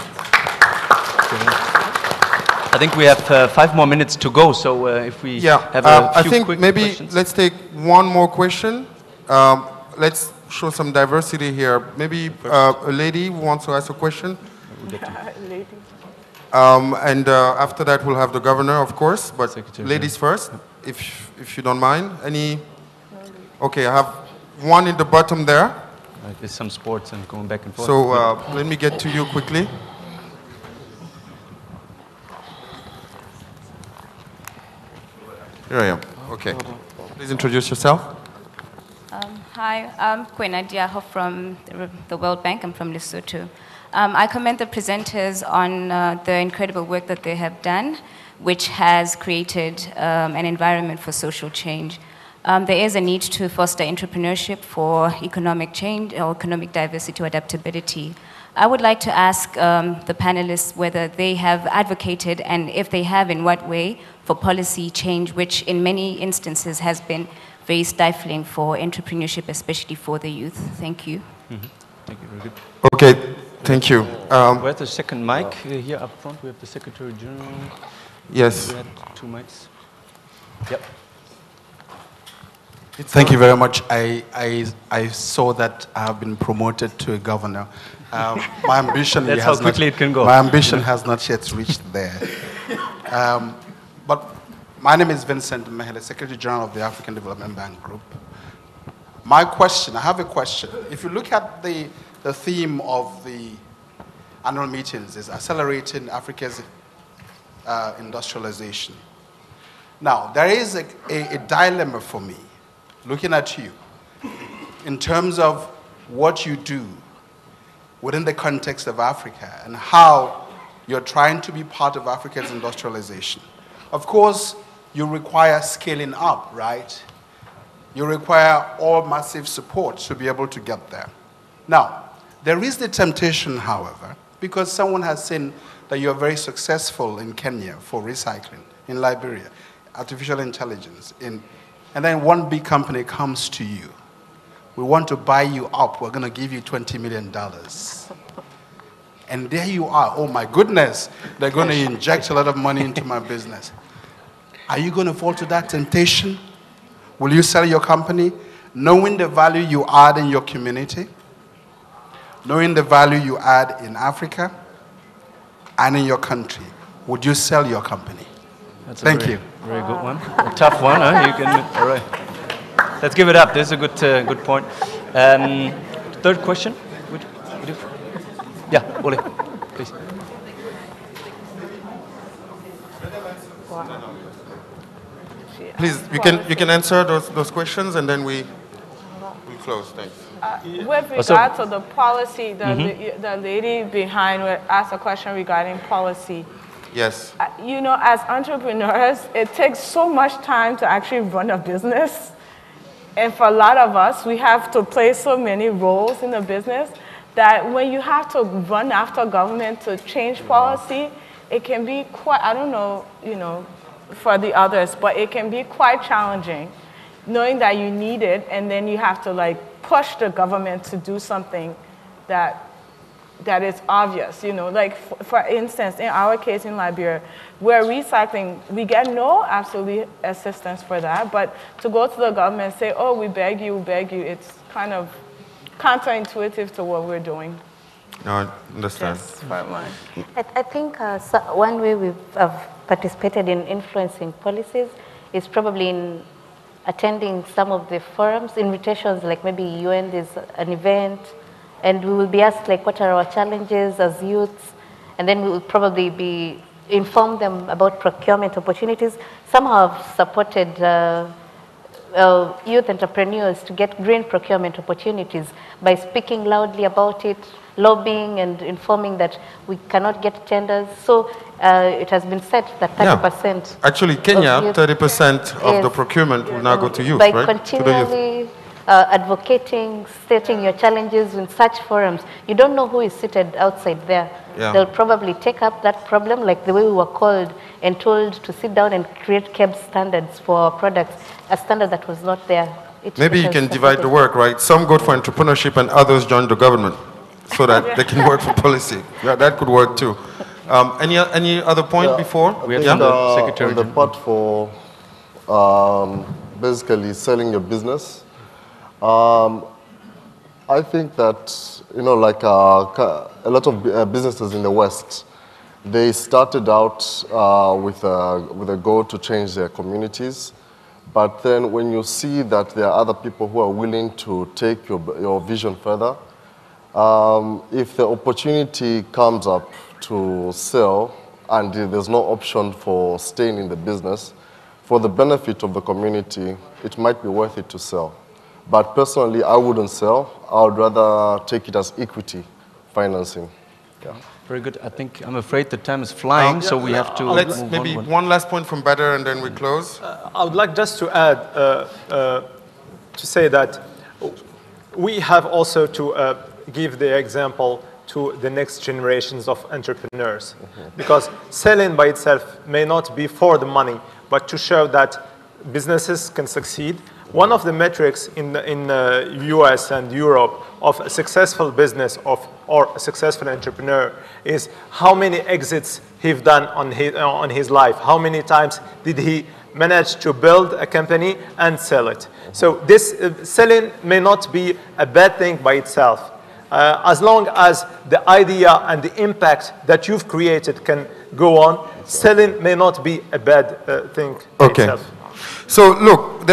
I think we have 5 more minutes to go, so if we have a few quick maybe questions. Let's take one more question. Let's show some diversity here. Maybe a lady who wants to ask a question. And after that, we'll have the governor, of course, but ladies first, if you don't mind. Okay, I have one in the bottom there. There's some sports and going back and forth. So let me get to you quickly. Here I am. Okay. Please introduce yourself. Hi, I'm Queen Diaho from the World Bank. I'm from Lesotho. I commend the presenters on the incredible work that they have done, which has created an environment for social change. There is a need to foster entrepreneurship for economic change or economic diversity or adaptability. I would like to ask the panelists whether they have advocated, and if they have, in what way, for policy change, which in many instances has been very stifling for entrepreneurship, especially for the youth. Thank you. Mm-hmm. Thank you, very good. Okay, thank you. We have the second mic here up front. We have the Secretary General. Yes. We had 2 mics. Yep. Thank you very much. I saw that I have been promoted to a governor. My ambition That's how quickly it can go. My ambition has not yet reached there. But my name is Vincent Mehele, Secretary General of the African Development Bank Group. My question, I have a question. If you look at the theme of the annual meetings is accelerating Africa's industrialization. Now, there is a dilemma for me, looking at you, in terms of what you do within the context of Africa and how you're trying to be part of Africa's industrialization. Of course, you require scaling up, right? You require all massive support to be able to get there. Now, there is the temptation, however, because someone has seen that you're very successful in Kenya for recycling, in Liberia, artificial intelligence, and then one big company comes to you. We want to buy you up. We're going to give you $20 million. And there you are. Oh, my goodness. They're going to inject a lot of money into my business. Are you going to fall to that temptation? Will you sell your company knowing the value you add in your community, knowing the value you add in Africa and in your country? Would you sell your company? Thank you. Very good one. A tough one, huh? You can, all right. Let's give it up. This is a good point. Third question. Yeah, Ole, please. Please, you can answer those questions and then we close. Thanks. With regard to the policy, the lady behind asked a question regarding policy. Yes. You know, as entrepreneurs, it takes so much time to actually run a business. And for a lot of us, we have to play so many roles in the business that when you have to run after government to change policy, it can be quite, I don't know, you know, for the others, but it can be quite challenging knowing that you need it and then you have to like push the government to do something that is obvious, you know, like for instance, in our case in Liberia, we're recycling, we get no absolute assistance for that, but to go to the government and say, oh, we beg you, it's kind of counterintuitive to what we're doing. No, I understand. I think one way we've participated in influencing policies is probably in attending some of the forums, invitations like maybe UN, there's an event, and we will be asked like what are our challenges as youths, and then we will probably inform them about procurement opportunities. Some have supported youth entrepreneurs to get green procurement opportunities by speaking loudly about it, lobbying and informing that we cannot get tenders. So it has been said that 30%. Yeah. Actually, Kenya, 30% of the procurement will now go to youth, right? By continually advocating, stating your challenges in such forums, you don't know who is seated outside there. Yeah. They'll probably take up that problem like the way we were called and told to sit down and create KEBS standards for our products, a standard that was not there. Maybe you can divide the work, right? Some go for entrepreneurship and others join the government so that they can work for policy. Yeah, that could work too. Any other point before? We have the Secretary. On the part for basically selling your business, I think that, you know, like a lot of businesses in the West, they started out with a goal to change their communities. But then when you see that there are other people who are willing to take your vision further, if the opportunity comes up to sell and there's no option for staying in the business, for the benefit of the community, it might be worth it to sell. But personally, I wouldn't sell. I would rather take it as equity financing. Yeah. Very good. I think, I'm afraid the time is flying, so we have to Let's move maybe on. one last point from Badr and then we close. I would like just to add, to say that we have also to give the example to the next generations of entrepreneurs. Because selling by itself may not be for the money, but to show that businesses can succeed. One of the metrics in the US and Europe of a successful business or a successful entrepreneur is how many exits he's done on his life. How many times did he manage to build a company and sell it? So this selling may not be a bad thing by itself. As long as the idea and the impact that you've created can go on, selling may not be a bad thing by itself. So look,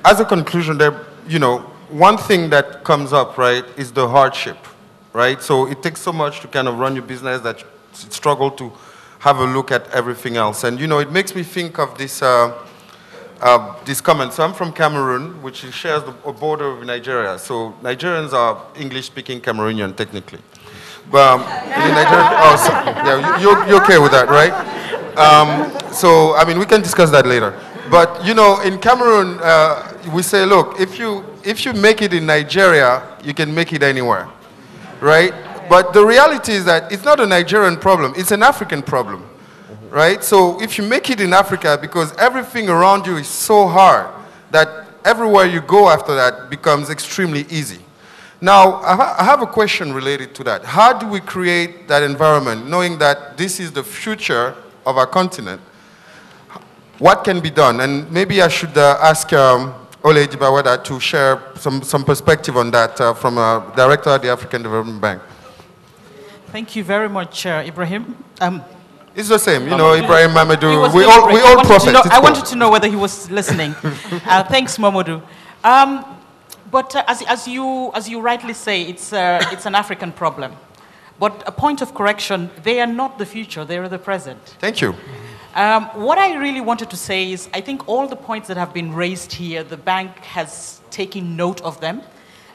as a conclusion, one thing that comes up, right, is the hardship, right? So it takes so much to kind of run your business that you struggle to have a look at everything else. And it makes me think of this comment. So I'm from Cameroon, which shares a border with Nigeria. So Nigerians are English-speaking Cameroonian, technically. But you're okay with that, right? So I mean, we can discuss that later. But in Cameroon, we say, look, if you make it in Nigeria, you can make it anywhere, right? But the reality is that it's not a Nigerian problem; it's an African problem. Right? So if you make it in Africa, because everything around you is so hard that everywhere you go after that becomes extremely easy. Now, I have a question related to that. How do we create that environment, knowing that this is the future of our continent? What can be done? And maybe I should ask Ole Dibawada to share some perspective on that from a director at the African Development Bank. Thank you very much, Ibrahim. It's the same, Ibrahim Mamadou. We all profit. I wanted to know whether he was listening. Thanks, Mamadou. But as you rightly say, it's an African problem. But a point of correction: they are not the future; they are the present. Thank you. What I really wanted to say is, I think all the points that have been raised here, the bank has taken note of them,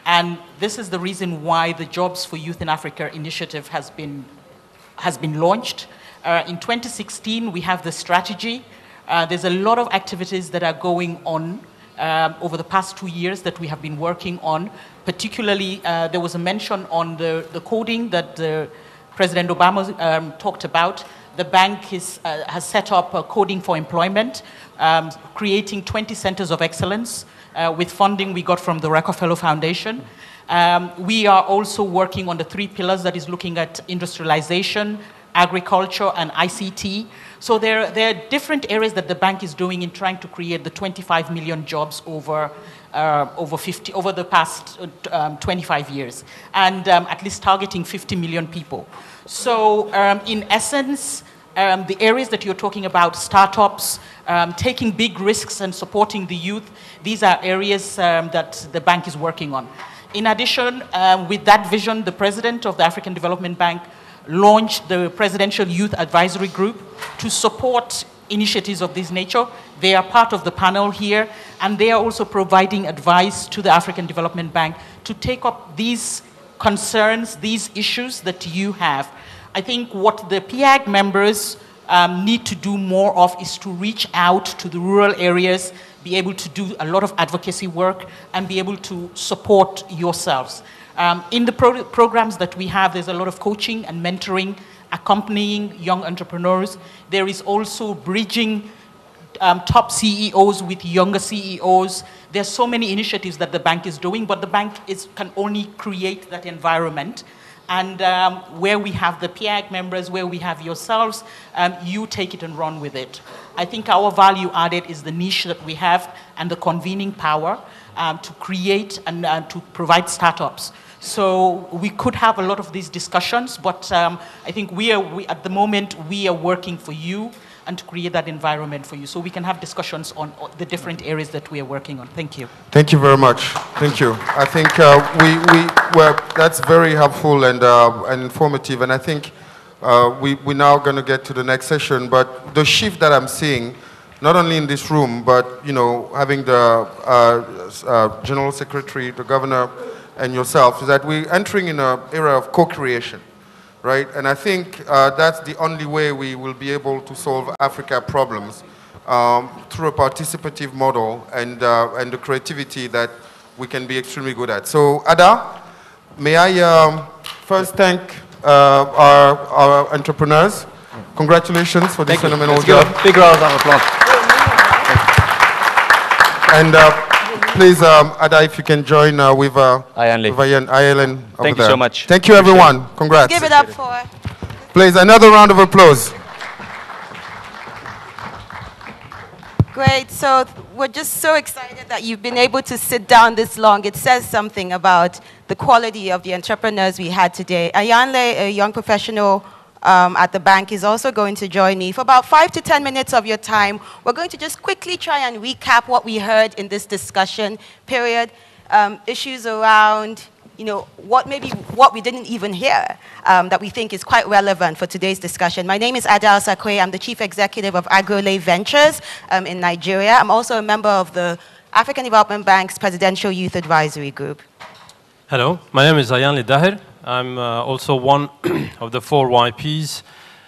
and this is the reason why the Jobs for Youth in Africa initiative has been launched. In 2016, we have the strategy. There's a lot of activities that are going on over the past 2 years that we have been working on. Particularly, there was a mention on the coding that President Obama talked about. The bank has set up a coding for employment, creating 20 centers of excellence with funding we got from the Rockefeller Foundation. We are also working on the 3 pillars that is looking at industrialization, agriculture, and ICT. So there are different areas that the bank is doing in trying to create the 25 million jobs over the past 25 years, and at least targeting 50 million people. So in essence, the areas that you're talking about, startups, taking big risks and supporting the youth, these are areas that the bank is working on. In addition, with that vision, the president of the African Development Bank launched the Presidential Youth Advisory Group to support initiatives of this nature. They are part of the panel here, and they are also providing advice to the African Development Bank to take up these concerns, these issues that you have. I think what the PIAG members need to do more of is to reach out to the rural areas, be able to do a lot of advocacy work, and be able to support yourselves. In the programs that we have, there's a lot of coaching and mentoring, accompanying young entrepreneurs. There is also bridging top CEOs with younger CEOs. There's so many initiatives that the bank is doing, but the bank can only create that environment. And where we have the PIAG members, where we have yourselves, you take it and run with it. I think our value added is the niche that we have and the convening power to create and to provide startups. So we could have a lot of these discussions, but I think at the moment we are working for you and to create that environment for you, so we can have discussions on the different areas that we are working on. Thank you. Thank you very much. Thank you. I think that's very helpful and informative, and I think we're now going to get to the next session. But the shift that I'm seeing not only in this room, but having the General Secretary, the Governor, and yourself, is that we're entering in an era of co-creation, right? And I think that's the only way we will be able to solve Africa problems through a participative model and the creativity that we can be extremely good at. So, Ada, may I first thank our entrepreneurs. Congratulations for this phenomenal job. Big round of applause. And please, Ada, if you can join with Ayelen over Thank you there. so much. Thank you, everyone. Congrats. Give it up for. Please, another round of applause. Great. So we're just so excited that you've been able to sit down this long. It says something about the quality of the entrepreneurs we had today. Ayanle, a young professional at the bank, is also going to join me. For about 5 to 10 minutes of your time, we're going to just quickly try and recap what we heard in this discussion period, issues around what we didn't even hear that we think is quite relevant for today's discussion. My name is Ada Sakwe. I'm the Chief Executive of Agrolay Ventures in Nigeria. I'm also a member of the African Development Bank's Presidential Youth Advisory Group. Hello, my name is Ayanle Daher. I'm also one of the 4 YPs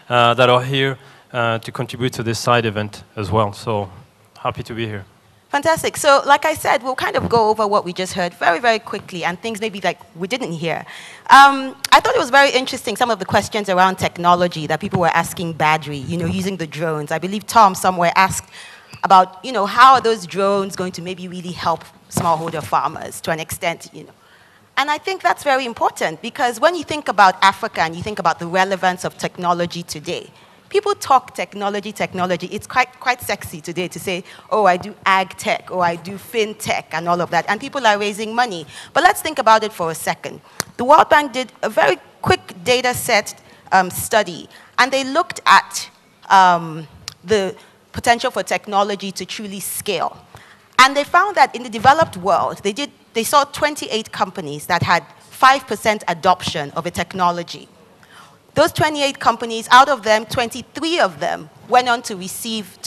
that are here to contribute to this side event as well. So happy to be here. Fantastic. So like I said, we'll kind of go over what we just heard very, very quickly and things maybe like we didn't hear. I thought it was very interesting, some of the questions around technology that people were asking Badri, using the drones. I believe Tom somewhere asked about, how are those drones going to maybe really help smallholder farmers to an extent, And I think that's very important because when you think about Africa and you think about the relevance of technology today, people talk technology. It's quite sexy today to say, oh, I do ag tech, or I do fintech and all of that, and people are raising money. But let's think about it for a second. The World Bank did a very quick data set study, and they looked at the potential for technology to truly scale. And they found that in the developed world, they saw 28 companies that had 5% adoption of a technology. Those 28 companies, out of them, 23 of them went on to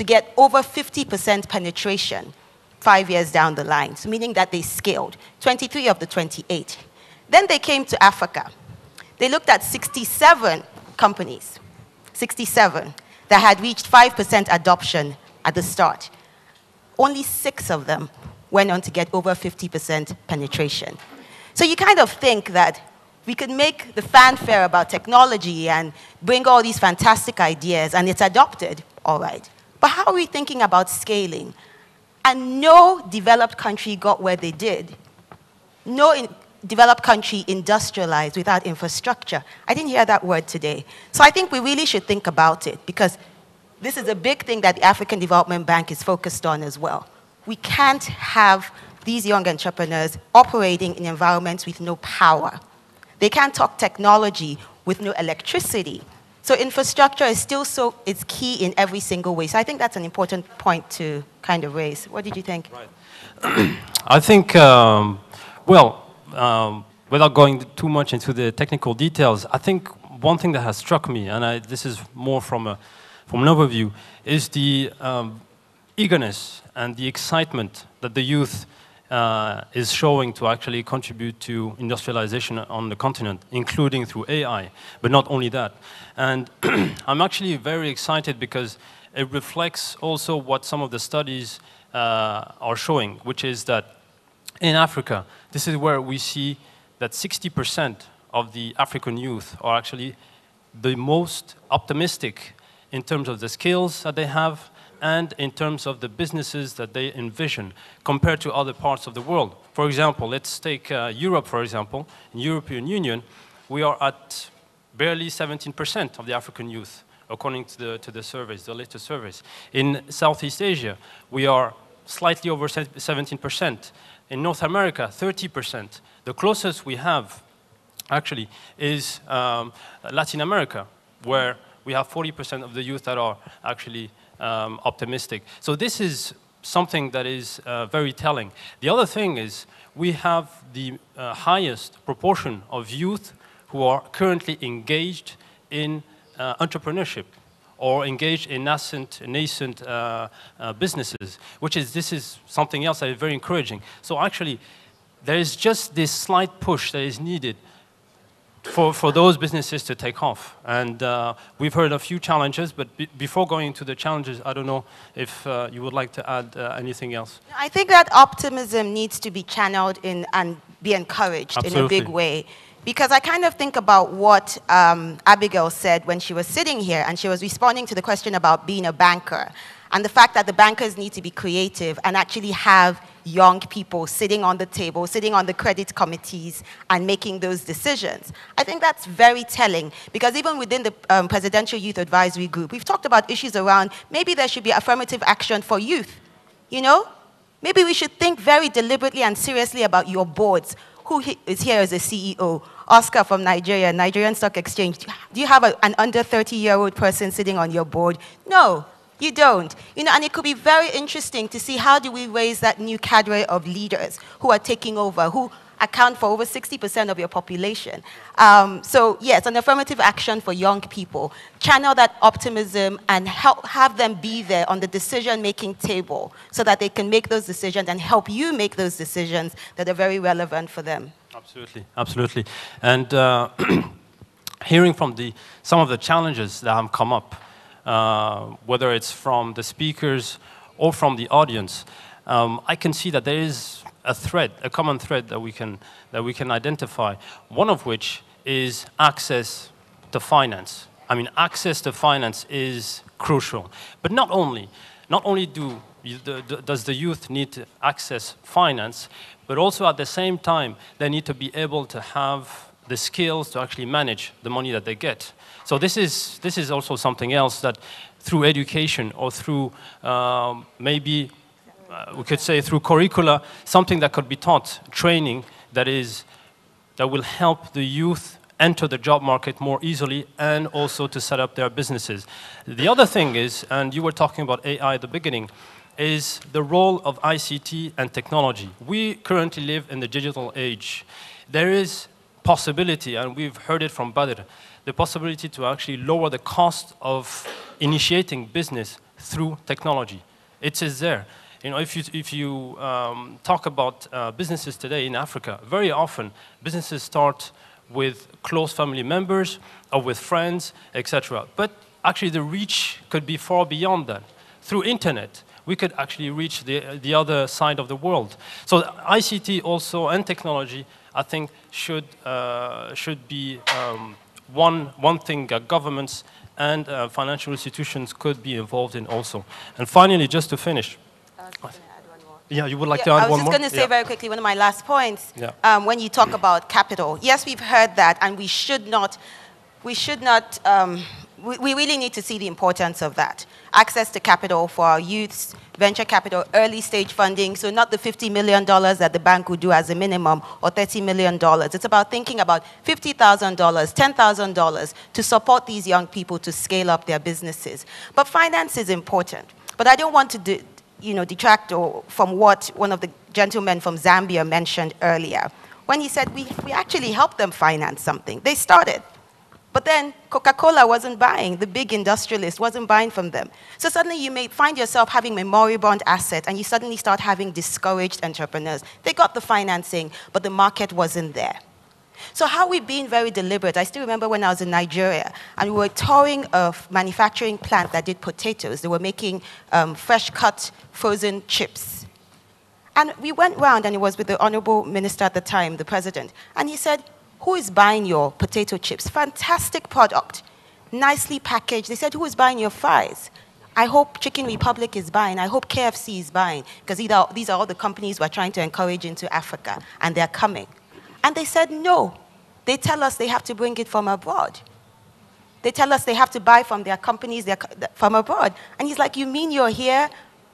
get over 50% penetration 5 years down the line, so meaning that they scaled, 23 of the 28. Then they came to Africa. They looked at 67 companies, 67, that had reached 5% adoption at the start. Only 6 of them went on to get over 50% penetration. So you kind of think that we could make the fanfare about technology and bring all these fantastic ideas, and it's adopted, all right. But how are we thinking about scaling? And no developed country got where they did. No developed country industrialized without infrastructure. I didn't hear that word today. So I think we really should think about it, because this is a big thing that the African Development Bank is focused on as well. We can't have these young entrepreneurs operating in environments with no power. They can't talk technology with no electricity. So infrastructure is still it's key in every single way. So I think that's an important point to kind of raise. What did you think? Right. I think, without going too much into the technical details, I think one thing that has struck me, and this is more from an overview, is the eagerness and the excitement that the youth is showing to actually contribute to industrialization on the continent, including through AI, but not only that. And I'm actually very excited because it reflects also what some of the studies are showing, which is that in Africa, this is where we see that 60% of the African youth are actually the most optimistic in terms of the skills that they have and in terms of the businesses that they envision compared to other parts of the world. For example, let's take Europe, for example. In the European Union, we are at barely 17% of the African youth, according to the surveys, the latest surveys. In Southeast Asia, we are slightly over 17%. In North America, 30%. The closest we have, actually, is Latin America, where we have 40% of the youth that are actually optimistic. So this is something that is very telling. The other thing is we have the highest proportion of youth who are currently engaged in entrepreneurship or engage in nascent businesses, this is something else that is very encouraging. So actually, there is just this slight push that is needed for those businesses to take off. And we've heard a few challenges, but before going into the challenges, I don't know if you would like to add anything else. I think that optimism needs to be channeled in and be encouraged in a big way. Because I kind of think about what Abigail said when she was sitting here and she was responding to the question about being a banker and the fact that the bankers need to be creative and actually have young people sitting on the table, sitting on the credit committees and making those decisions. I think that's very telling because even within the Presidential Youth Advisory Group, we've talked about issues around maybe there should be affirmative action for youth, you know? Maybe we should think very deliberately and seriously about your boards. Who is here as a CEO? Oscar from Nigeria, Nigerian Stock Exchange. Do you have an under 30-year-old person sitting on your board? No, you don't. You know, and it could be very interesting to see how do we raise that new cadre of leaders who are taking over, who account for over 60% of your population. So yes, an affirmative action for young people. Channel that optimism and have them be there on the decision-making table so that they can make those decisions and help you make those decisions that are very relevant for them. Absolutely, absolutely. And hearing from some of the challenges that have come up, whether it's from the speakers or from the audience, I can see that there is a thread, a common thread that we can identify. One of which is access to finance. I mean, access to finance is crucial. But not only does the youth need to access finance, but also at the same time, they need to be able to have the skills to actually manage the money that they get. So this is also something else that through education or through maybe we could say through curricula, something that could be taught, training that will help the youth enter the job market more easily and also to set up their businesses. The other thing is, and you were talking about AI at the beginning, is the role of ICT and technology. We currently live in the digital age. There is possibility, and we've heard it from Badr, the possibility to actually lower the cost of initiating business through technology. It is there. You know, if you talk about businesses today in Africa, very often businesses start with close family members or with friends, etc. But actually the reach could be far beyond that. Through internet, we could actually reach the other side of the world. So ICT also and technology, I think, should be one thing that governments and financial institutions could be involved in also. And finally, just to finish. Yeah, you would like to add one more? I was just going to say very quickly, one of my last points, when you talk about capital. Yes, we've heard that, and we really need to see the importance of that. Access to capital for our youths, venture capital, early stage funding, so not the $50 million that the bank would do as a minimum, or $30 million. It's about thinking about $50,000, $10,000 to support these young people to scale up their businesses. But finance is important. But I don't want to detract from what one of the gentlemen from Zambia mentioned earlier, when he said we actually helped them finance something. They started. But then Coca-Cola wasn't buying. The big industrialist wasn't buying from them. So suddenly you may find yourself having a moribund asset and you suddenly start having discouraged entrepreneurs. They got the financing, but the market wasn't there. So how we've been very deliberate. I still remember when I was in Nigeria and we were touring a manufacturing plant that did potatoes. They were making fresh cut frozen chips. And we went round and it was with the honorable minister at the time, the president. And he said, who is buying your potato chips? Fantastic product, nicely packaged. They said, who is buying your fries? I hope Chicken Republic is buying. I hope KFC is buying. Because these are all the companies we're trying to encourage into Africa. And they're coming. And they said, no. They tell us they have to bring it from abroad. They tell us they have to buy from their companies from abroad. And he's like, you mean you're here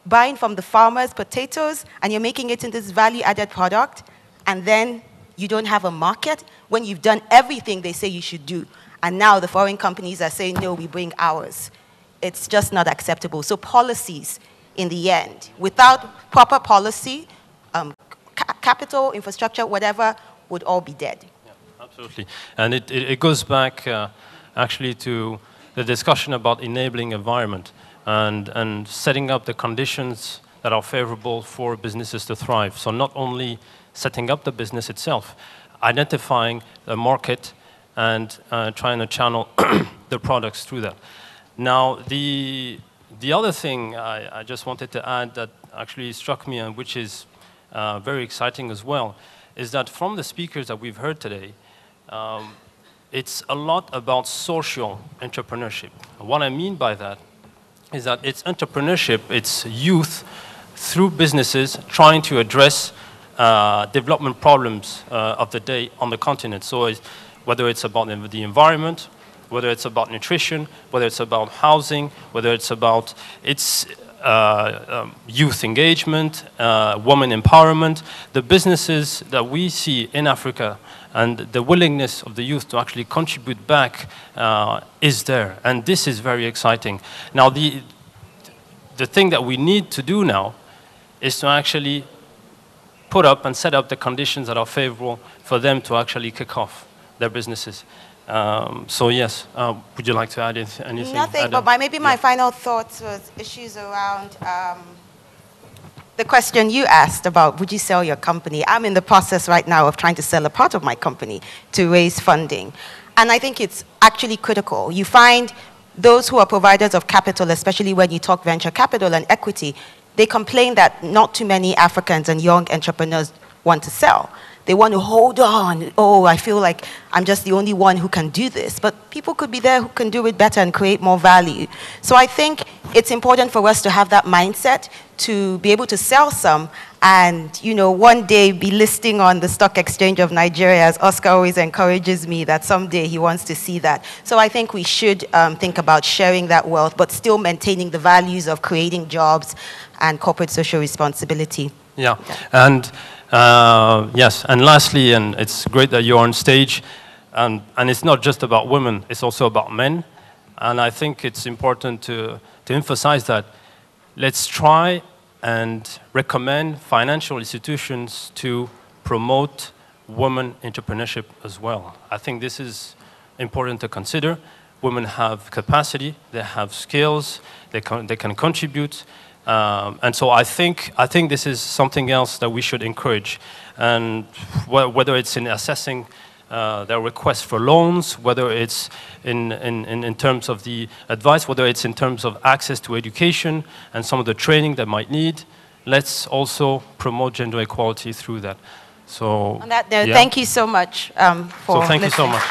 buying from the farmers potatoes and you're making it into this value-added product and then you don't have a market when you've done everything they say you should do. And now the foreign companies are saying, no, we bring ours. It's just not acceptable. So policies, in the end, without proper policy, capital, infrastructure, whatever, would all be dead. Yeah, absolutely. And it goes back actually to the discussion about enabling environment and setting up the conditions that are favorable for businesses to thrive. So not only setting up the business itself, identifying the market and trying to channel the products through that. Now, the other thing I just wanted to add that actually struck me and which is very exciting as well, is that from the speakers that we've heard today, it's a lot about social entrepreneurship. What I mean by that is that it's entrepreneurship, it's youth through businesses trying to address development problems of the day on the continent. So whether it's about the environment, whether it's about nutrition, whether it's about housing, whether it's about youth engagement, women empowerment, the businesses that we see in Africa and the willingness of the youth to actually contribute back is there. And this is very exciting. Now, the thing that we need to do now is to actually put up and set up the conditions that are favorable for them to actually kick off their businesses. So yes, would you like to add anything? Nothing, but maybe my final thoughts was issues around the question you asked about, would you sell your company? I'm in the process right now of trying to sell a part of my company to raise funding. And I think it's actually critical. You find those who are providers of capital, especially when you talk venture capital and equity, they complain that not too many Africans and young entrepreneurs want to sell. They want to hold on. Oh, I feel like I'm just the only one who can do this. But people could be there who can do it better and create more value. So I think it's important for us to have that mindset to be able to sell some and, you know, one day be listing on the stock exchange of Nigeria, as Oscar always encourages me that someday he wants to see that. So I think we should think about sharing that wealth, but still maintaining the values of creating jobs and corporate social responsibility. Yeah, and yes, and lastly, and it's great that you're on stage, and it's not just about women, it's also about men, and I think it's important to emphasize that. Let's try and recommend financial institutions to promote women entrepreneurship as well. I think this is important to consider. Women have capacity, they have skills, they can contribute. And so I think this is something else that we should encourage. And whether it's in assessing their requests for loans, whether it's in terms of the advice, whether it's in terms of access to education and some of the training they might need, let's also promote gender equality through that. So, on that note, yeah. Thank you so much for So thank you so much.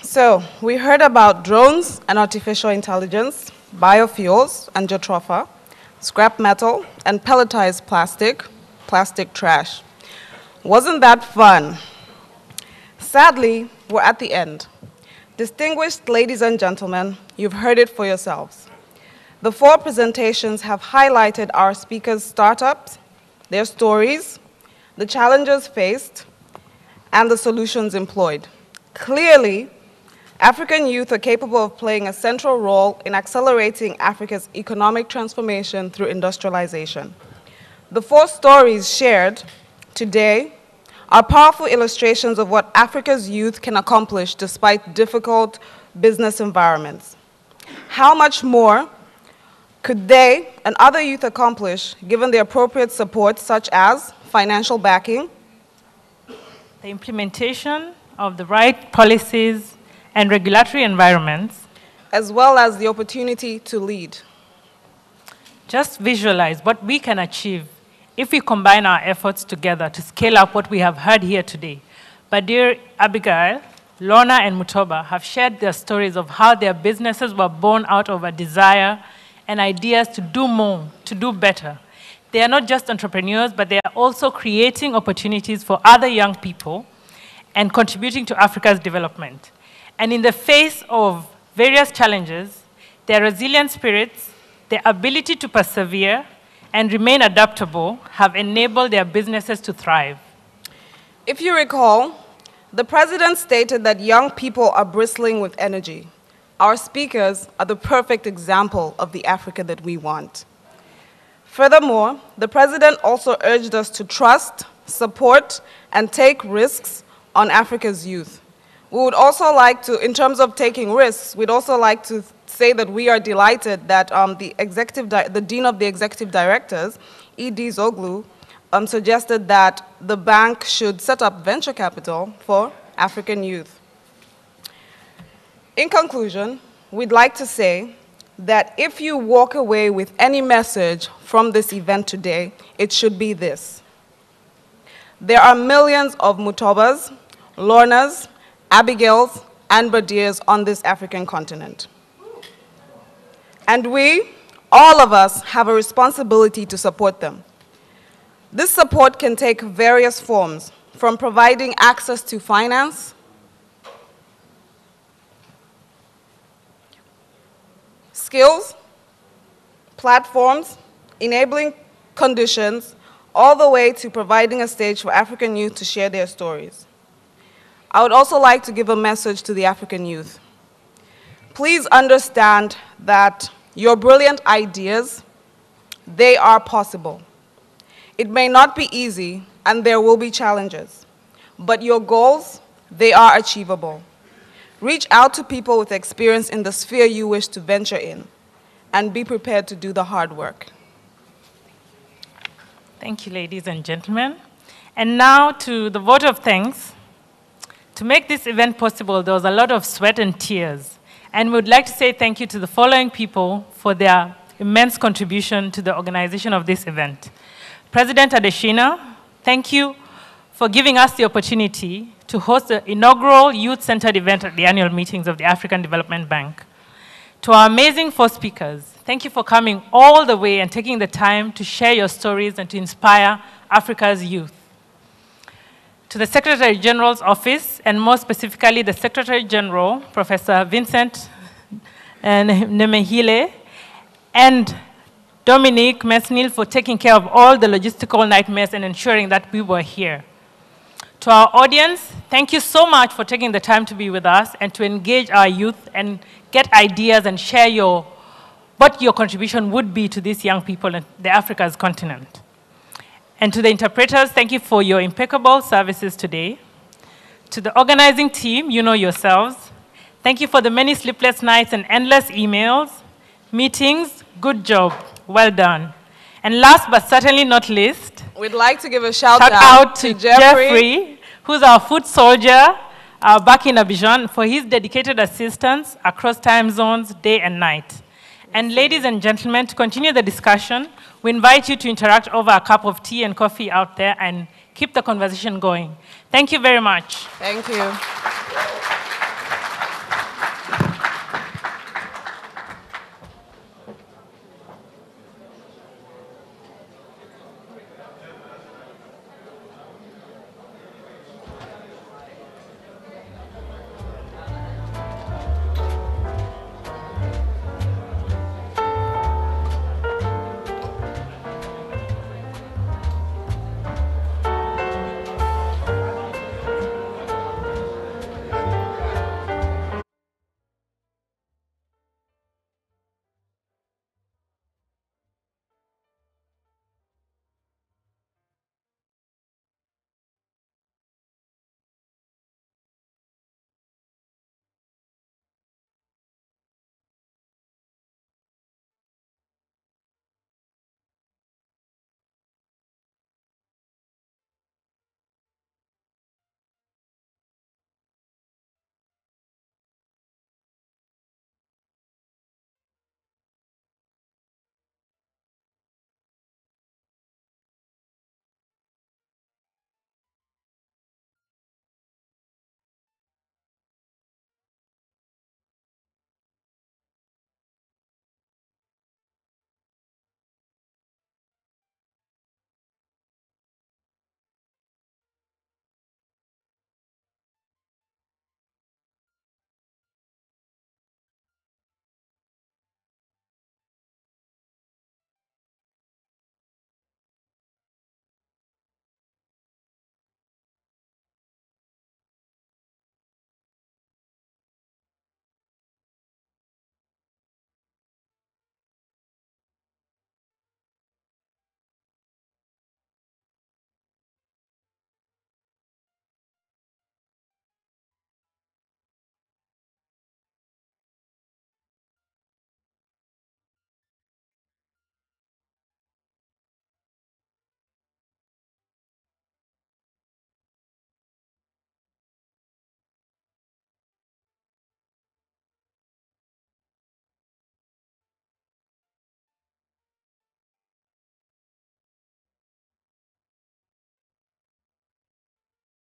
So we heard about drones and artificial intelligence, biofuels and jatropha, scrap metal and pelletized plastic trash. Wasn't that fun? Sadly, we're at the end. Distinguished ladies and gentlemen, you've heard it for yourselves. The 4 presentations have highlighted our speakers' startups, their stories, the challenges faced, and the solutions employed. Clearly, African youth are capable of playing a central role in accelerating Africa's economic transformation through industrialization. The 4 stories shared today are powerful illustrations of what Africa's youth can accomplish despite difficult business environments. How much more could they and other youth accomplish given the appropriate support, such as financial backing, the implementation of the right policies and regulatory environments, as well as the opportunity to lead? Just visualize what we can achieve if we combine our efforts together to scale up what we have heard here today. But dear Abigail, Lorna, and Mutoba have shared their stories of how their businesses were born out of a desire and ideas to do more, to do better. They are not just entrepreneurs, but they are also creating opportunities for other young people and contributing to Africa's development. And in the face of various challenges, their resilient spirits, their ability to persevere and remain adaptable have enabled their businesses to thrive. If you recall, The president stated that young people are bristling with energy. Our speakers are the perfect example of the Africa that we want. Furthermore, the president also urged us to trust, support, and take risks on Africa's youth. We would also like to, in terms of taking risks, we'd also like to say that we are delighted that the Dean of the Executive Directors, E.D. Zoglu, suggested that the bank should set up venture capital for African youth. In conclusion, we'd like to say that if you walk away with any message from this event today, it should be this. There are millions of Mutobas, Lornas, Abigails, and Badirs on this African continent. And we, all of us, have a responsibility to support them. This support can take various forms, from providing access to finance, skills, platforms, enabling conditions, all the way to providing a stage for African youth to share their stories. I would also like to give a message to the African youth. Please understand that your brilliant ideas, they are possible. It may not be easy, and there will be challenges, but your goals, they are achievable. Reach out to people with experience in the sphere you wish to venture in, and be prepared to do the hard work. Thank you, ladies and gentlemen. And now to the vote of thanks. To make this event possible, there was a lot of sweat and tears. And we would like to say thank you to the following people for their immense contribution to the organization of this event. President Adesina, thank you for giving us the opportunity to host the inaugural youth-centered event at the annual meetings of the African Development Bank. To our amazing four speakers, thank you for coming all the way and taking the time to share your stories and to inspire Africa's youth. To the Secretary General's office, and more specifically the Secretary General, Professor Vincent Nemehile, and Dominique Mesnil for taking care of all the logistical nightmares and ensuring that we were here. To our audience, thank you so much for taking the time to be with us and to engage our youth and get ideas and share what your contribution would be to these young people in the Africa's continent. And to the interpreters, thank you for your impeccable services today. To the organizing team, you know yourselves, thank you for the many sleepless nights and endless emails, meetings, good job, well done. And last but certainly not least, we'd like to give a shout out to Jeffrey, who's our foot soldier back in Abidjan, for his dedicated assistance across time zones, day and night. And ladies and gentlemen, to continue the discussion, we invite you to interact over a cup of tea and coffee out there and keep the conversation going. Thank you very much. Thank you.